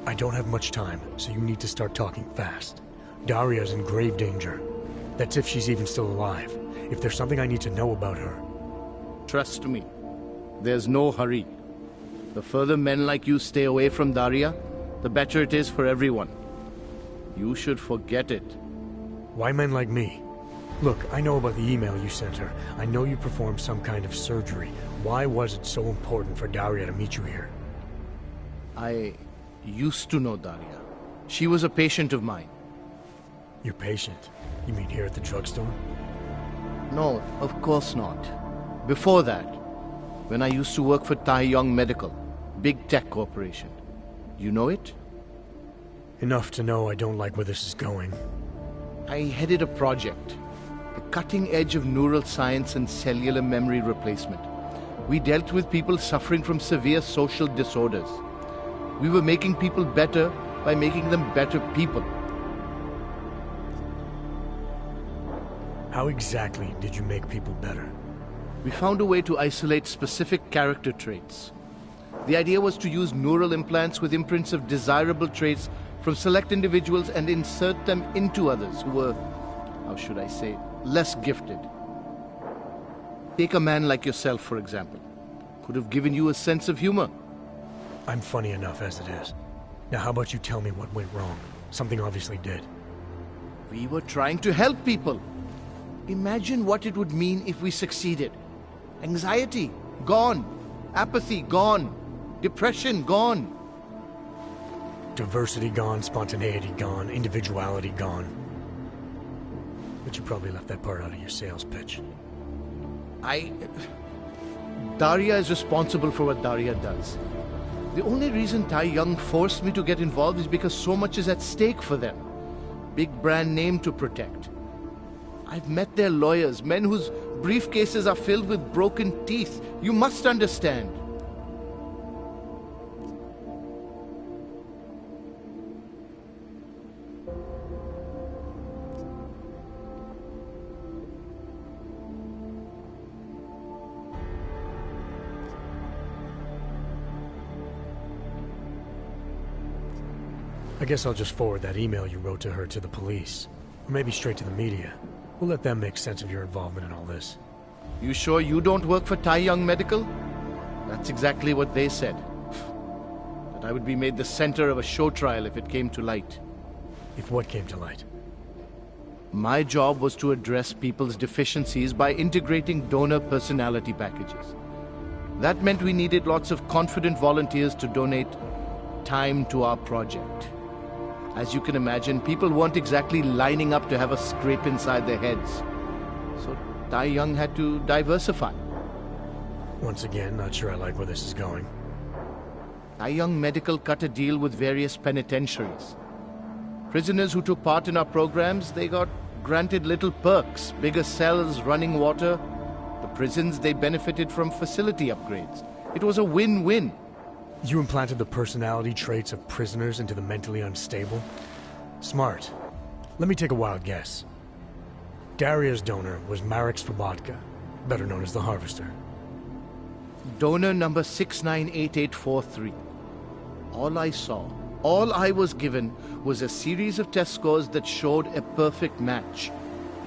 I don't have much time, so you need to start talking fast. Daria's in grave danger. That's if she's even still alive. If there's something I need to know about her... Trust me, there's no hurry. The further men like you stay away from Daria, the better it is for everyone. You should forget it. Why men like me? Look, I know about the email you sent her. I know you performed some kind of surgery. Why was it so important for Daria to meet you here? I used to know Daria. She was a patient of mine. Your patient? You mean here at the drugstore? No, of course not. Before that, when I used to work for Taiyong Medical, big tech corporation. You know it? Enough to know I don't like where this is going. I headed a project, the cutting edge of neural science and cellular memory replacement. We dealt with people suffering from severe social disorders. We were making people better by making them better people. How exactly did you make people better? We found a way to isolate specific character traits. The idea was to use neural implants with imprints of desirable traits from select individuals and insert them into others who were, how should I say, less gifted. Take a man like yourself, for example. Could have given you a sense of humor. I'm funny enough as it is. Now how about you tell me what went wrong? Something obviously did. We were trying to help people. Imagine what it would mean if we succeeded. Anxiety, gone. Apathy, gone. Depression, gone. Diversity gone, spontaneity gone, individuality gone. But you probably left that part out of your sales pitch. Daria is responsible for what Daria does. The only reason Taiyong forced me to get involved is because so much is at stake for them. Big brand name to protect. I've met their lawyers, men whose briefcases are filled with broken teeth. You must understand. I guess I'll just forward that email you wrote to her to the police. Or maybe straight to the media. We'll let them make sense of your involvement in all this. You sure you don't work for Taiyong Medical? That's exactly what they said. That I would be made the center of a show trial if it came to light. If what came to light? My job was to address people's deficiencies by integrating donor personality packages. That meant we needed lots of confident volunteers to donate time to our project. As you can imagine, people weren't exactly lining up to have a scrape inside their heads. So Taiyong had to diversify. Once again, not sure I like where this is going. Taiyong Medical cut a deal with various penitentiaries. Prisoners who took part in our programs, they got granted little perks, bigger cells, running water. The prisons, they benefited from facility upgrades. It was a win-win. You implanted the personality traits of prisoners into the mentally unstable? Smart. Let me take a wild guess. Daria's donor was Marek Svobotka, better known as the Harvester. Donor number 698843. All I saw, all I was given, was a series of test scores that showed a perfect match.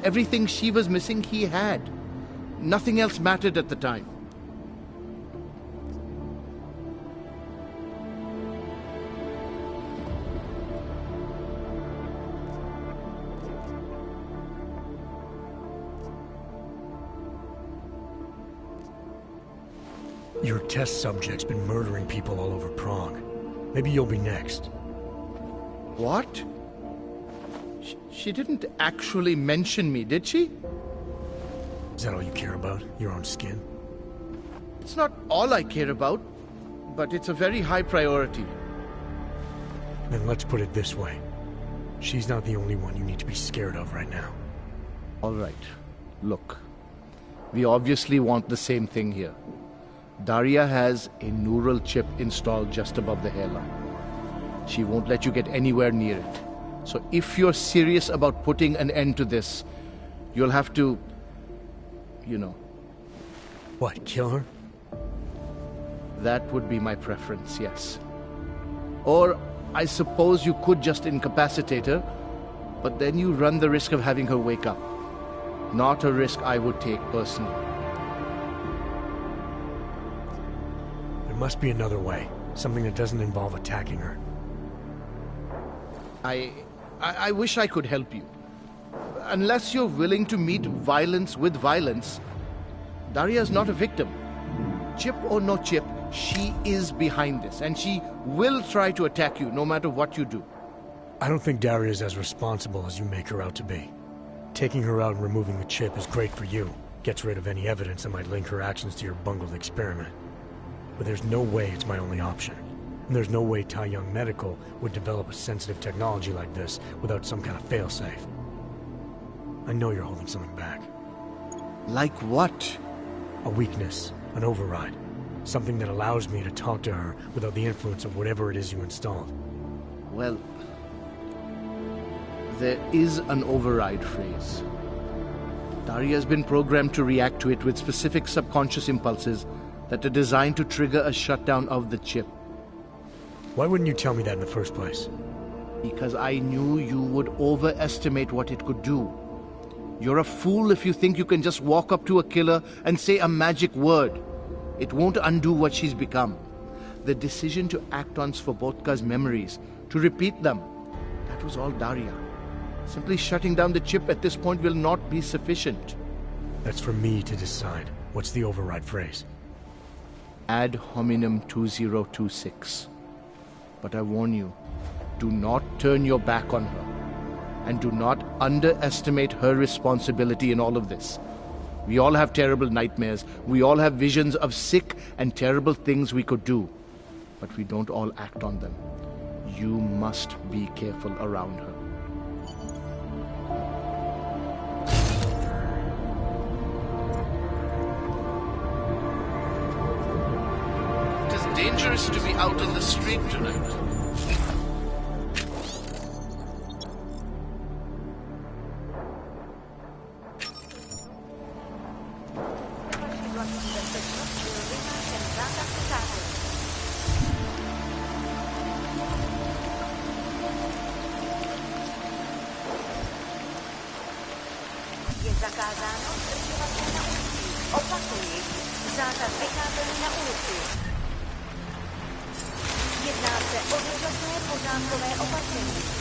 Everything she was missing, he had. Nothing else mattered at the time. Your test subject's been murdering people all over Prague. Maybe you'll be next. What? She didn't actually mention me, did she? Is that all you care about? Your own skin? It's not all I care about, but it's a very high priority. Then let's put it this way. She's not the only one you need to be scared of right now. All right. Look. We obviously want the same thing here. Daria has a neural chip installed just above the hairline. She won't let you get anywhere near it. So if you're serious about putting an end to this, you'll have to, you know. What, kill her? That would be my preference, yes. Or I suppose you could just incapacitate her, but then you run the risk of having her wake up. Not a risk I would take personally. There must be another way. Something that doesn't involve attacking her. I wish I could help you. Unless you're willing to meet violence with violence, Daria's not a victim. Chip or no chip, she is behind this, and she will try to attack you no matter what you do. I don't think Daria's as responsible as you make her out to be. Taking her out and removing the chip is great for you. Gets rid of any evidence that might link her actions to your bungled experiment. But there's no way it's my only option. And there's no way Tai Young Medical would develop a sensitive technology like this without some kind of failsafe. I know you're holding something back. Like what? A weakness, an override. Something that allows me to talk to her without the influence of whatever it is you installed. Well, there is an override phrase. Daria's been programmed to react to it with specific subconscious impulses that are designed to trigger a shutdown of the chip. Why wouldn't you tell me that in the first place? Because I knew you would overestimate what it could do. You're a fool if you think you can just walk up to a killer and say a magic word. It won't undo what she's become. The decision to act on Svobodka's memories, to repeat them, that was all Daria. Simply shutting down the chip at this point will not be sufficient. That's for me to decide. What's the override phrase? Ad hominem 2026. But I warn you, do not turn your back on her. And do not underestimate her responsibility in all of this. We all have terrible nightmares. We all have visions of sick and terrible things we could do. But we don't all act on them. You must be careful around her. It is dangerous to be out on the street tonight. Zakázáno zdržovat se na ulicích. Opakuji, zákaz vycházení na ulici. Jedná se o dočasné pořádkové opatření.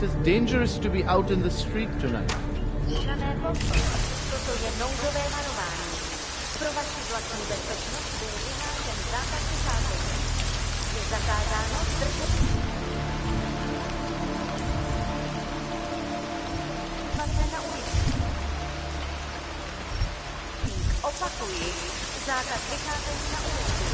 is dangerous to be out in the street tonight. Žádné posto. Toto je nouzové varování. Pro vaši vlastní bezpečnost byl vyhlášen zákaz vycházení. Je zakázáno zdržet. Máte na ulici. Opakuji, zákaz vycházení na ulici.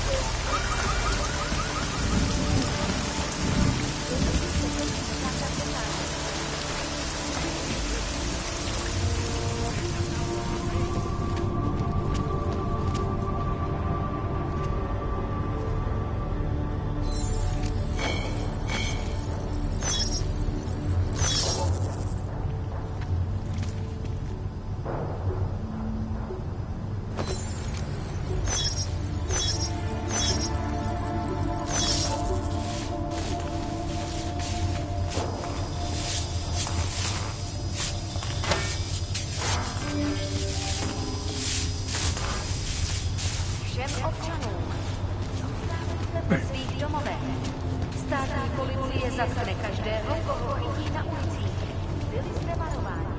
Všem občanům. Zůstávejte ve svých domovech. Státní policie zatkne každého, koho chytí na ulicích. Byli jste varováni.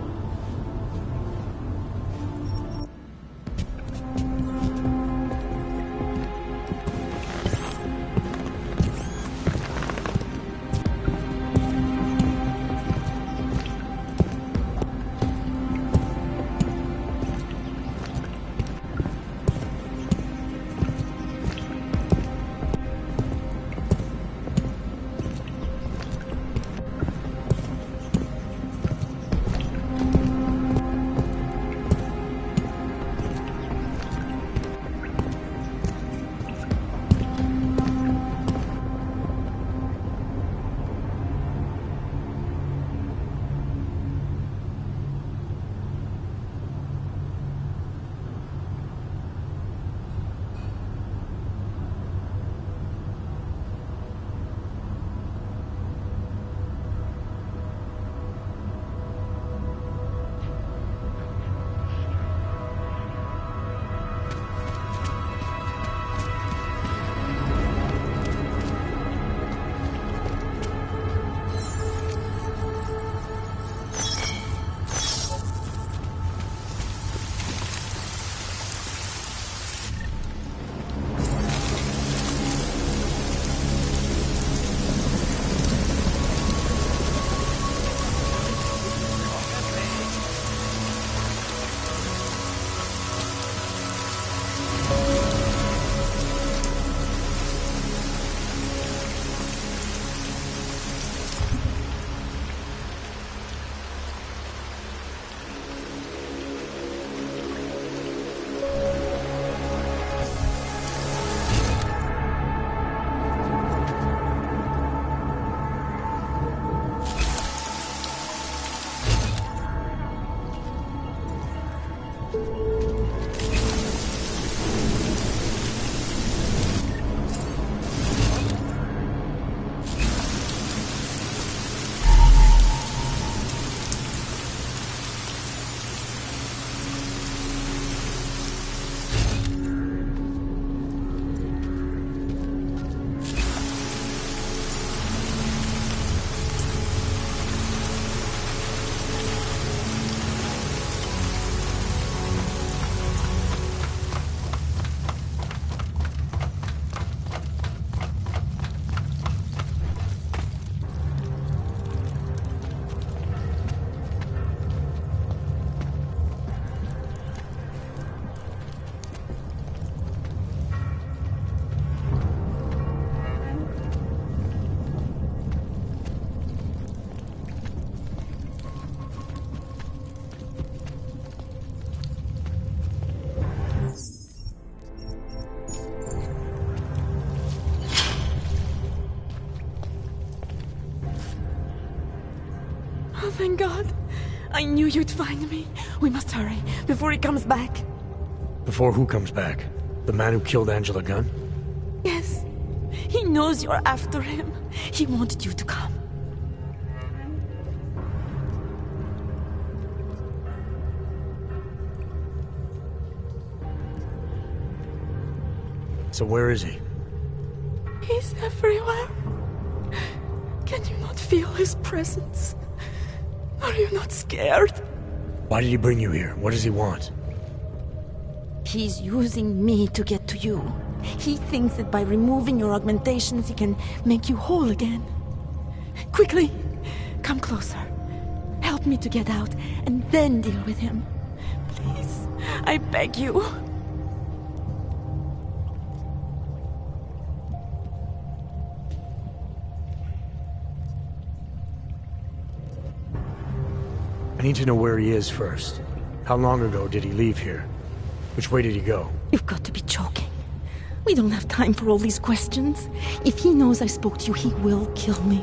Oh, thank God. I knew you'd find me. We must hurry, before he comes back. Before who comes back? The man who killed Angela Gunn? Yes. He knows you're after him. He wanted you to come. So where is he? He's everywhere. Can you not feel his presence? Are you not scared? Why did he bring you here? What does he want? He's using me to get to you. He thinks that by removing your augmentations, he can make you whole again. Quickly, come closer. Help me to get out, and then deal with him. Please, I beg you. I need to know where he is first. How long ago did he leave here? Which way did he go? You've got to be joking. We don't have time for all these questions. If he knows I spoke to you, he will kill me.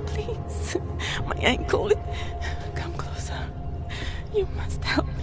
Please, my ankle. Come closer. You must help me.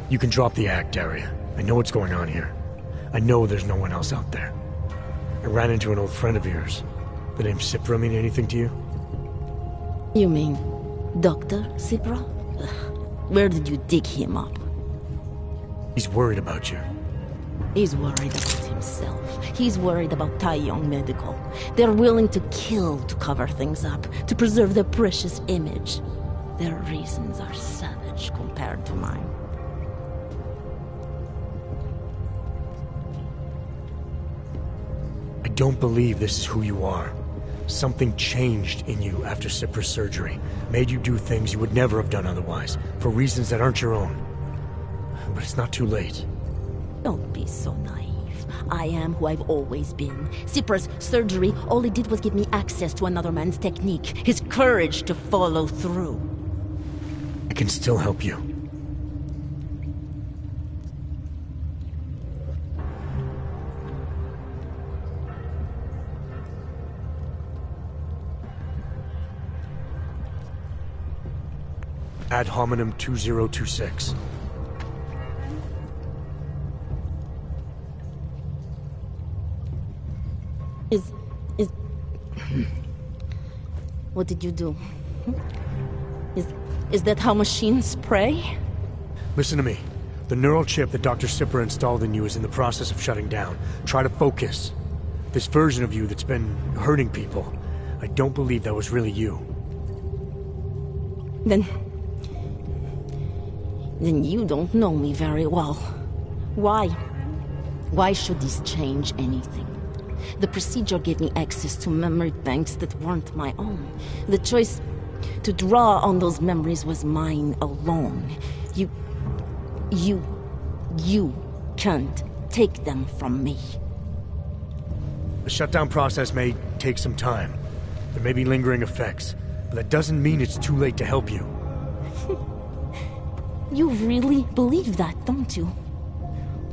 You can drop the act, Daria. I know what's going on here. I know there's no one else out there. I ran into an old friend of yours. The name Cipra mean anything to you? You mean Dr. Cipra? Where did you dig him up? He's worried about you. He's worried about himself. He's worried about Tai Yong Medical. They're willing to kill to cover things up, to preserve their precious image. Their reasons are savage compared to mine. I don't believe this is who you are. Something changed in you after Cipra's surgery. Made you do things you would never have done otherwise, for reasons that aren't your own. But it's not too late. Don't be so naive. I am who I've always been. Cipra's surgery, all it did was give me access to another man's technique, his courage to follow through. I can still help you. Ad hominem 2026. What did you do? Is that how machines pray? Listen to me. The neural chip that Dr. Cipra installed in you is in the process of shutting down. Try to focus. This version of you that's been hurting people, I don't believe that was really you. Then you don't know me very well. Why? Why should this change anything? The procedure gave me access to memory banks that weren't my own. The choice to draw on those memories was mine alone. You can't take them from me. The shutdown process may take some time. There may be lingering effects, but that doesn't mean it's too late to help you. You really believe that, don't you?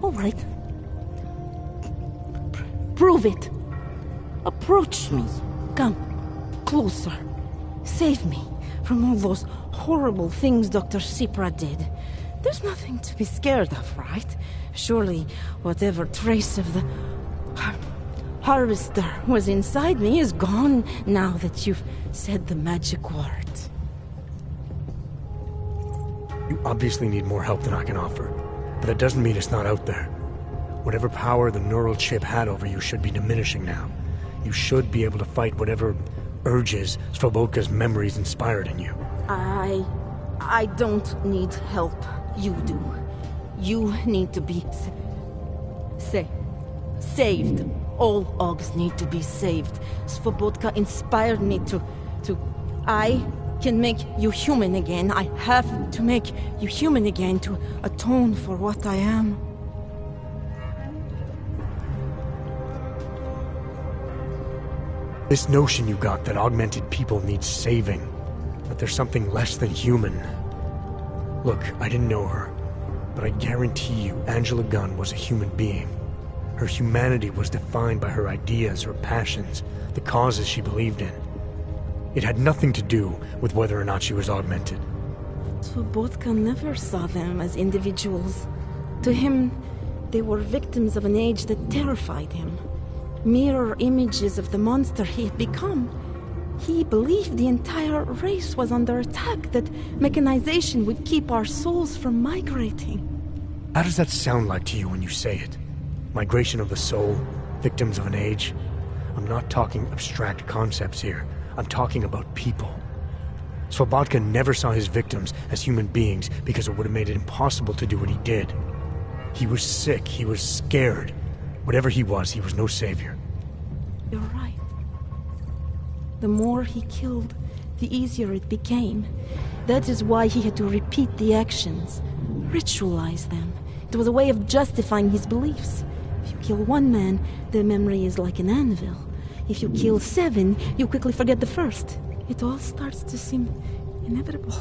All right. Prove it. Approach me. Come closer. Save me from all those horrible things Dr. Cipra did. There's nothing to be scared of, right? Surely whatever trace of the harvester was inside me is gone now that you've said the magic words. You obviously need more help than I can offer, but that doesn't mean it's not out there. Whatever power the neural chip had over you should be diminishing now. You should be able to fight whatever urges Svobodka's memories inspired in you. I don't need help. You do. You need to be saved. All Ogs need to be saved. Svobodka inspired me to... I can make you human again. I have to make you human again to atone for what I am. This notion you got that augmented people need saving, that there's something less than human. Look, I didn't know her, but I guarantee you Angela Gunn was a human being. Her humanity was defined by her ideas, her passions, the causes she believed in. It had nothing to do with whether or not she was augmented. Svobodka never saw them as individuals. To him, they were victims of an age that terrified him. Mirror images of the monster he had become. He believed the entire race was under attack, that mechanization would keep our souls from migrating. How does that sound like to you when you say it? Migration of the soul, victims of an age? I'm not talking abstract concepts here. I'm talking about people. Svobodka never saw his victims as human beings because it would have made it impossible to do what he did. He was sick, he was scared. Whatever he was no savior. You're right. The more he killed, the easier it became. That is why he had to repeat the actions, ritualize them. It was a way of justifying his beliefs. If you kill one man, their memory is like an anvil. If you kill 7, you quickly forget the first. It all starts to seem inevitable.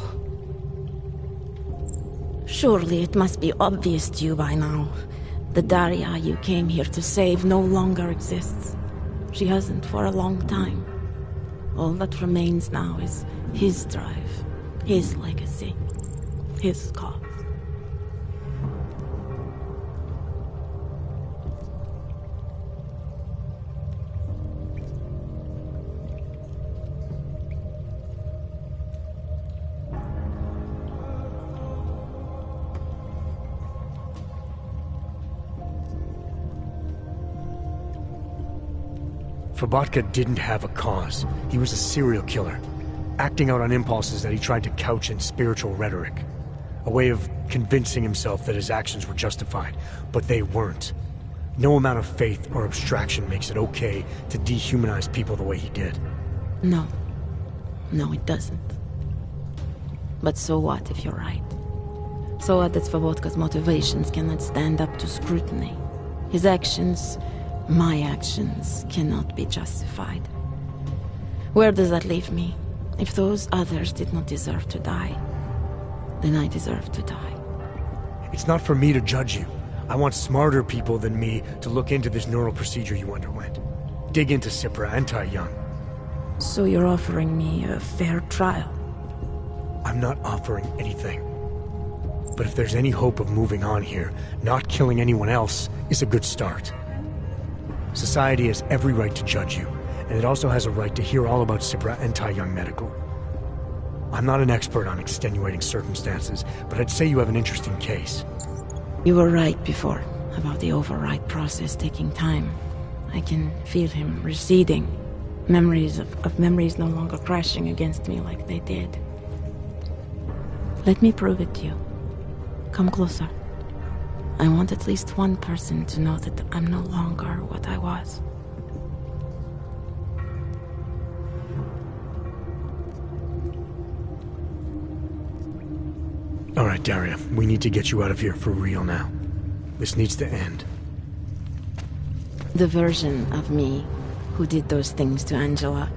Surely it must be obvious to you by now. The Daria you came here to save no longer exists. She hasn't for a long time. All that remains now is his drive, his legacy, his cause. Fabatka didn't have a cause. He was a serial killer, acting out on impulses that he tried to couch in spiritual rhetoric. A way of convincing himself that his actions were justified, but they weren't. No amount of faith or abstraction makes it okay to dehumanize people the way he did. No. No, it doesn't. But so what if you're right? So what that Svobodka's motivations cannot stand up to scrutiny? His actions, my actions, cannot be justified. Where does that leave me? If those others did not deserve to die, then I deserve to die. It's not for me to judge you. I want smarter people than me to look into this neural procedure you underwent. Dig into Cipra and Tai Young. So you're offering me a fair trial? I'm not offering anything. But if there's any hope of moving on here, not killing anyone else is a good start. Society has every right to judge you, and it also has a right to hear all about Cipra and Tai Young Medical. I'm not an expert on extenuating circumstances, but I'd say you have an interesting case. You were right before, about the override process taking time. I can feel him receding. Memories of memories no longer crashing against me like they did. Let me prove it to you. Come closer. I want at least one person to know that I'm no longer what I was. All right, Daria, we need to get you out of here for real now. This needs to end. The version of me who did those things to Angela,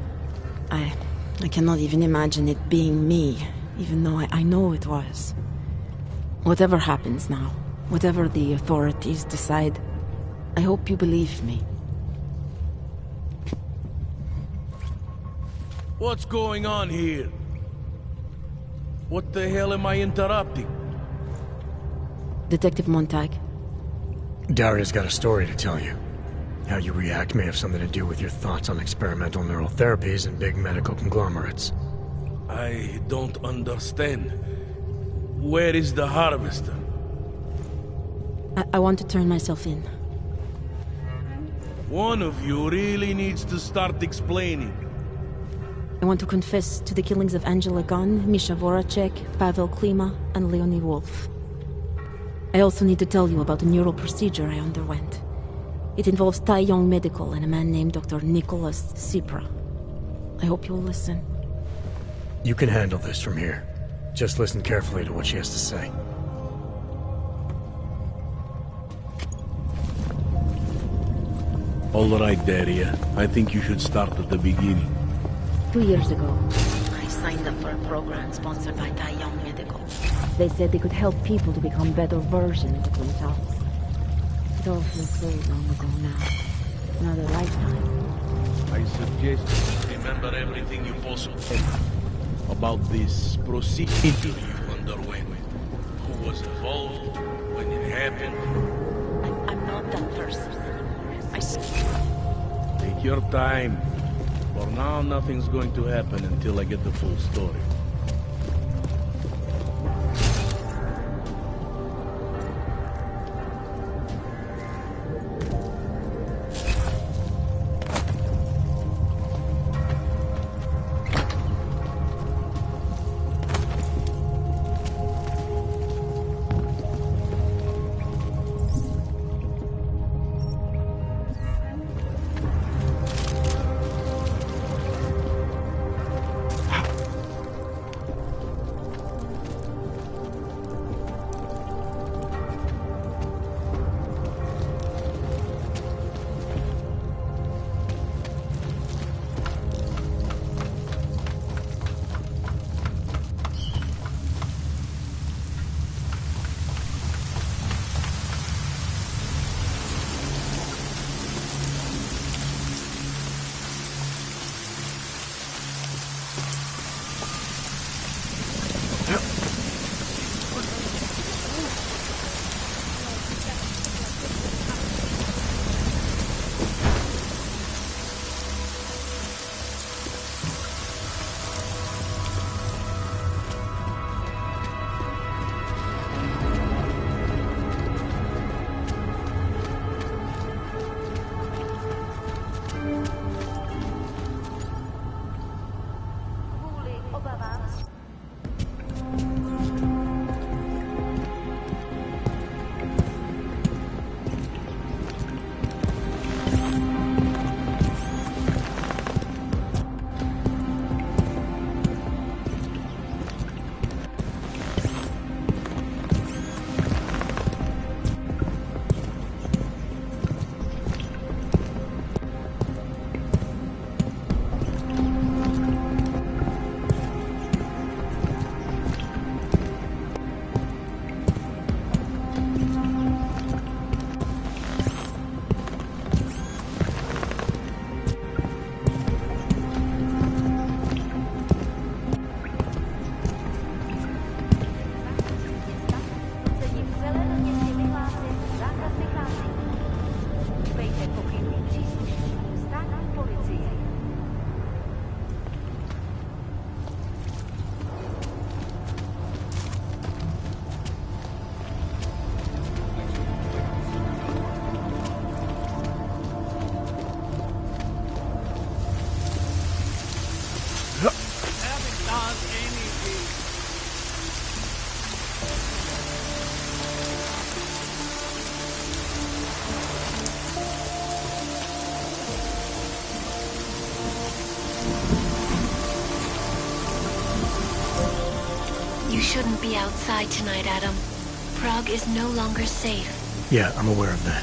I cannot even imagine it being me, even though I know it was. Whatever happens now, whatever the authorities decide, I hope you believe me. What's going on here? What the hell am I interrupting? Detective Montag. Daria's got a story to tell you. How you react may have something to do with your thoughts on experimental neural therapies and big medical conglomerates. I don't understand. Where is the harvester? I want to turn myself in. One of you really needs to start explaining. I want to confess to the killings of Angela Gunn, Misha Voracek, Pavel Klima, and Leonie Wolf. I also need to tell you about the neural procedure I underwent. It involves Tai Young Medical and a man named Dr. Nicholas Cipra. I hope you'll listen. You can handle this from here. Just listen carefully to what she has to say. All right, Daria. I think you should start at the beginning. 2 years ago, I signed up for a program sponsored by Tai Young Medical. They said they could help people to become better versions of themselves. It all feels so long ago now. Another lifetime. I suggest you remember everything you possibly can about this procedure you underwent. Who was involved, when it happened. I'm not that person. Take your time. For now, nothing's going to happen until I get the full story. shouldn't be outside tonight, Adam. Prague is no longer safe. Yeah, I'm aware of that.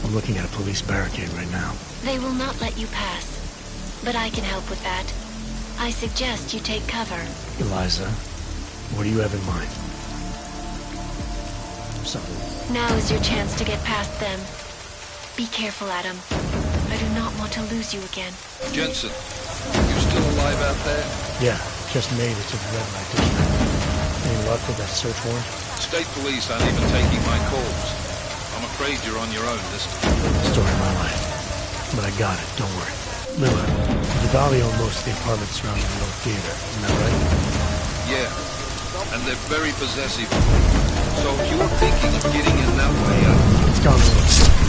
I'm looking at a police barricade right now. They will not let you pass. But I can help with that. I suggest you take cover. Eliza, what do you have in mind? Sorry. Now is your chance to get past them. Be careful, Adam. I do not want to lose you again. Jensen, you still alive out there? Yeah, just made it to the red light district. Any luck with that search warrant? State police aren't even taking my calls. I'm afraid you're on your own this time. Story of my life. But I got it, don't worry. Miller, the Valley owned most of the apartments surrounding the old theater, isn't that right? Yeah, and they're very possessive. So if you're thinking of getting in that way, it's gone a little.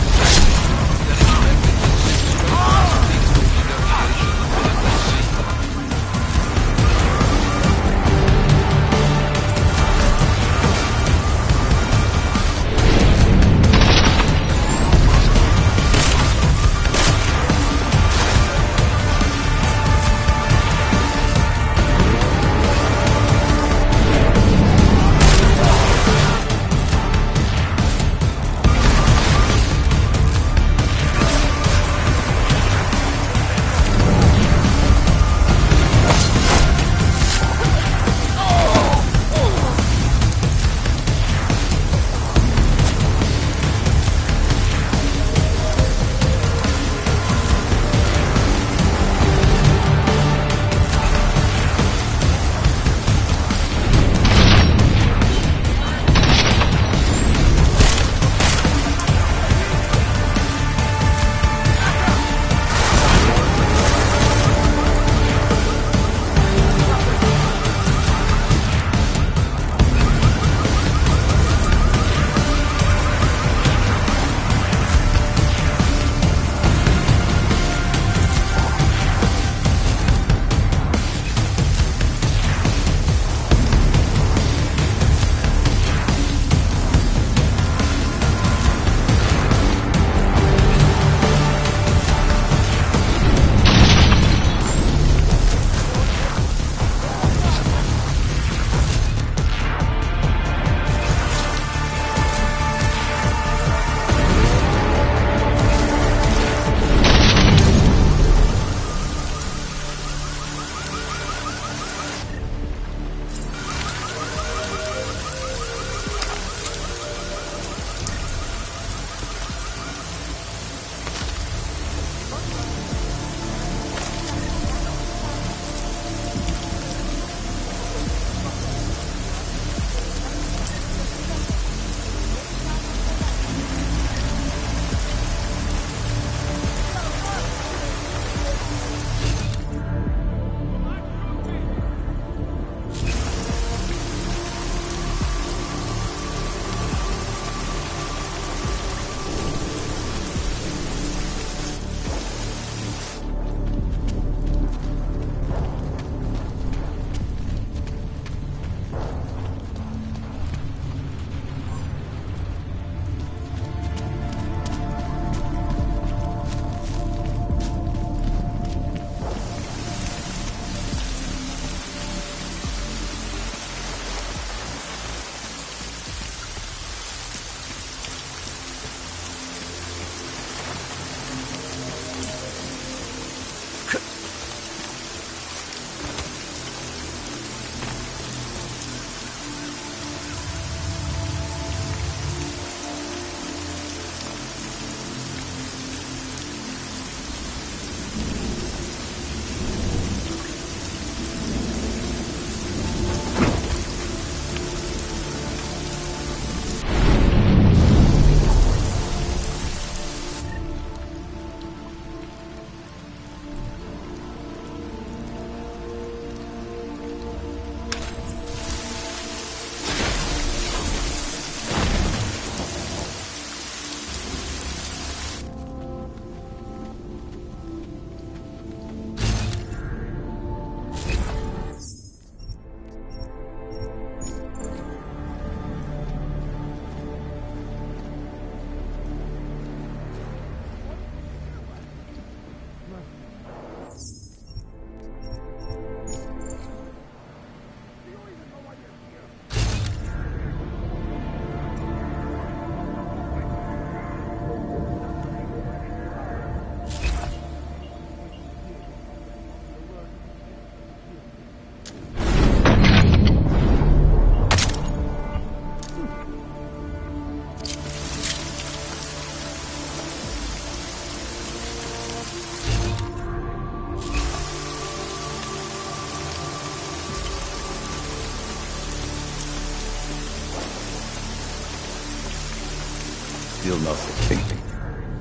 nothing.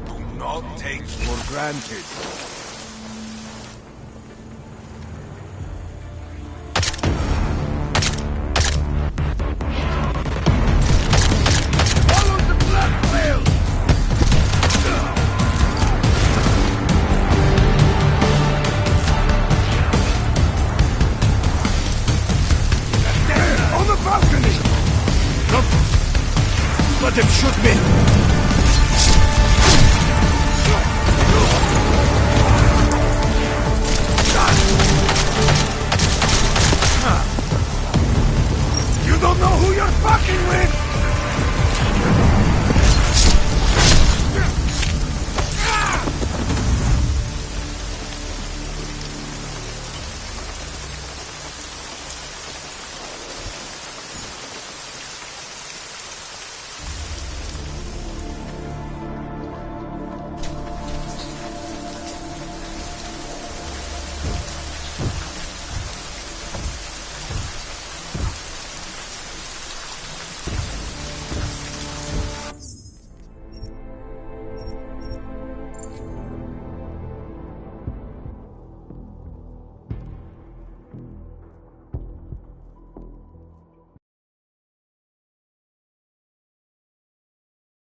Do not take for granted. Follow the black whale! There! On the balcony! Come! Let him shoot me!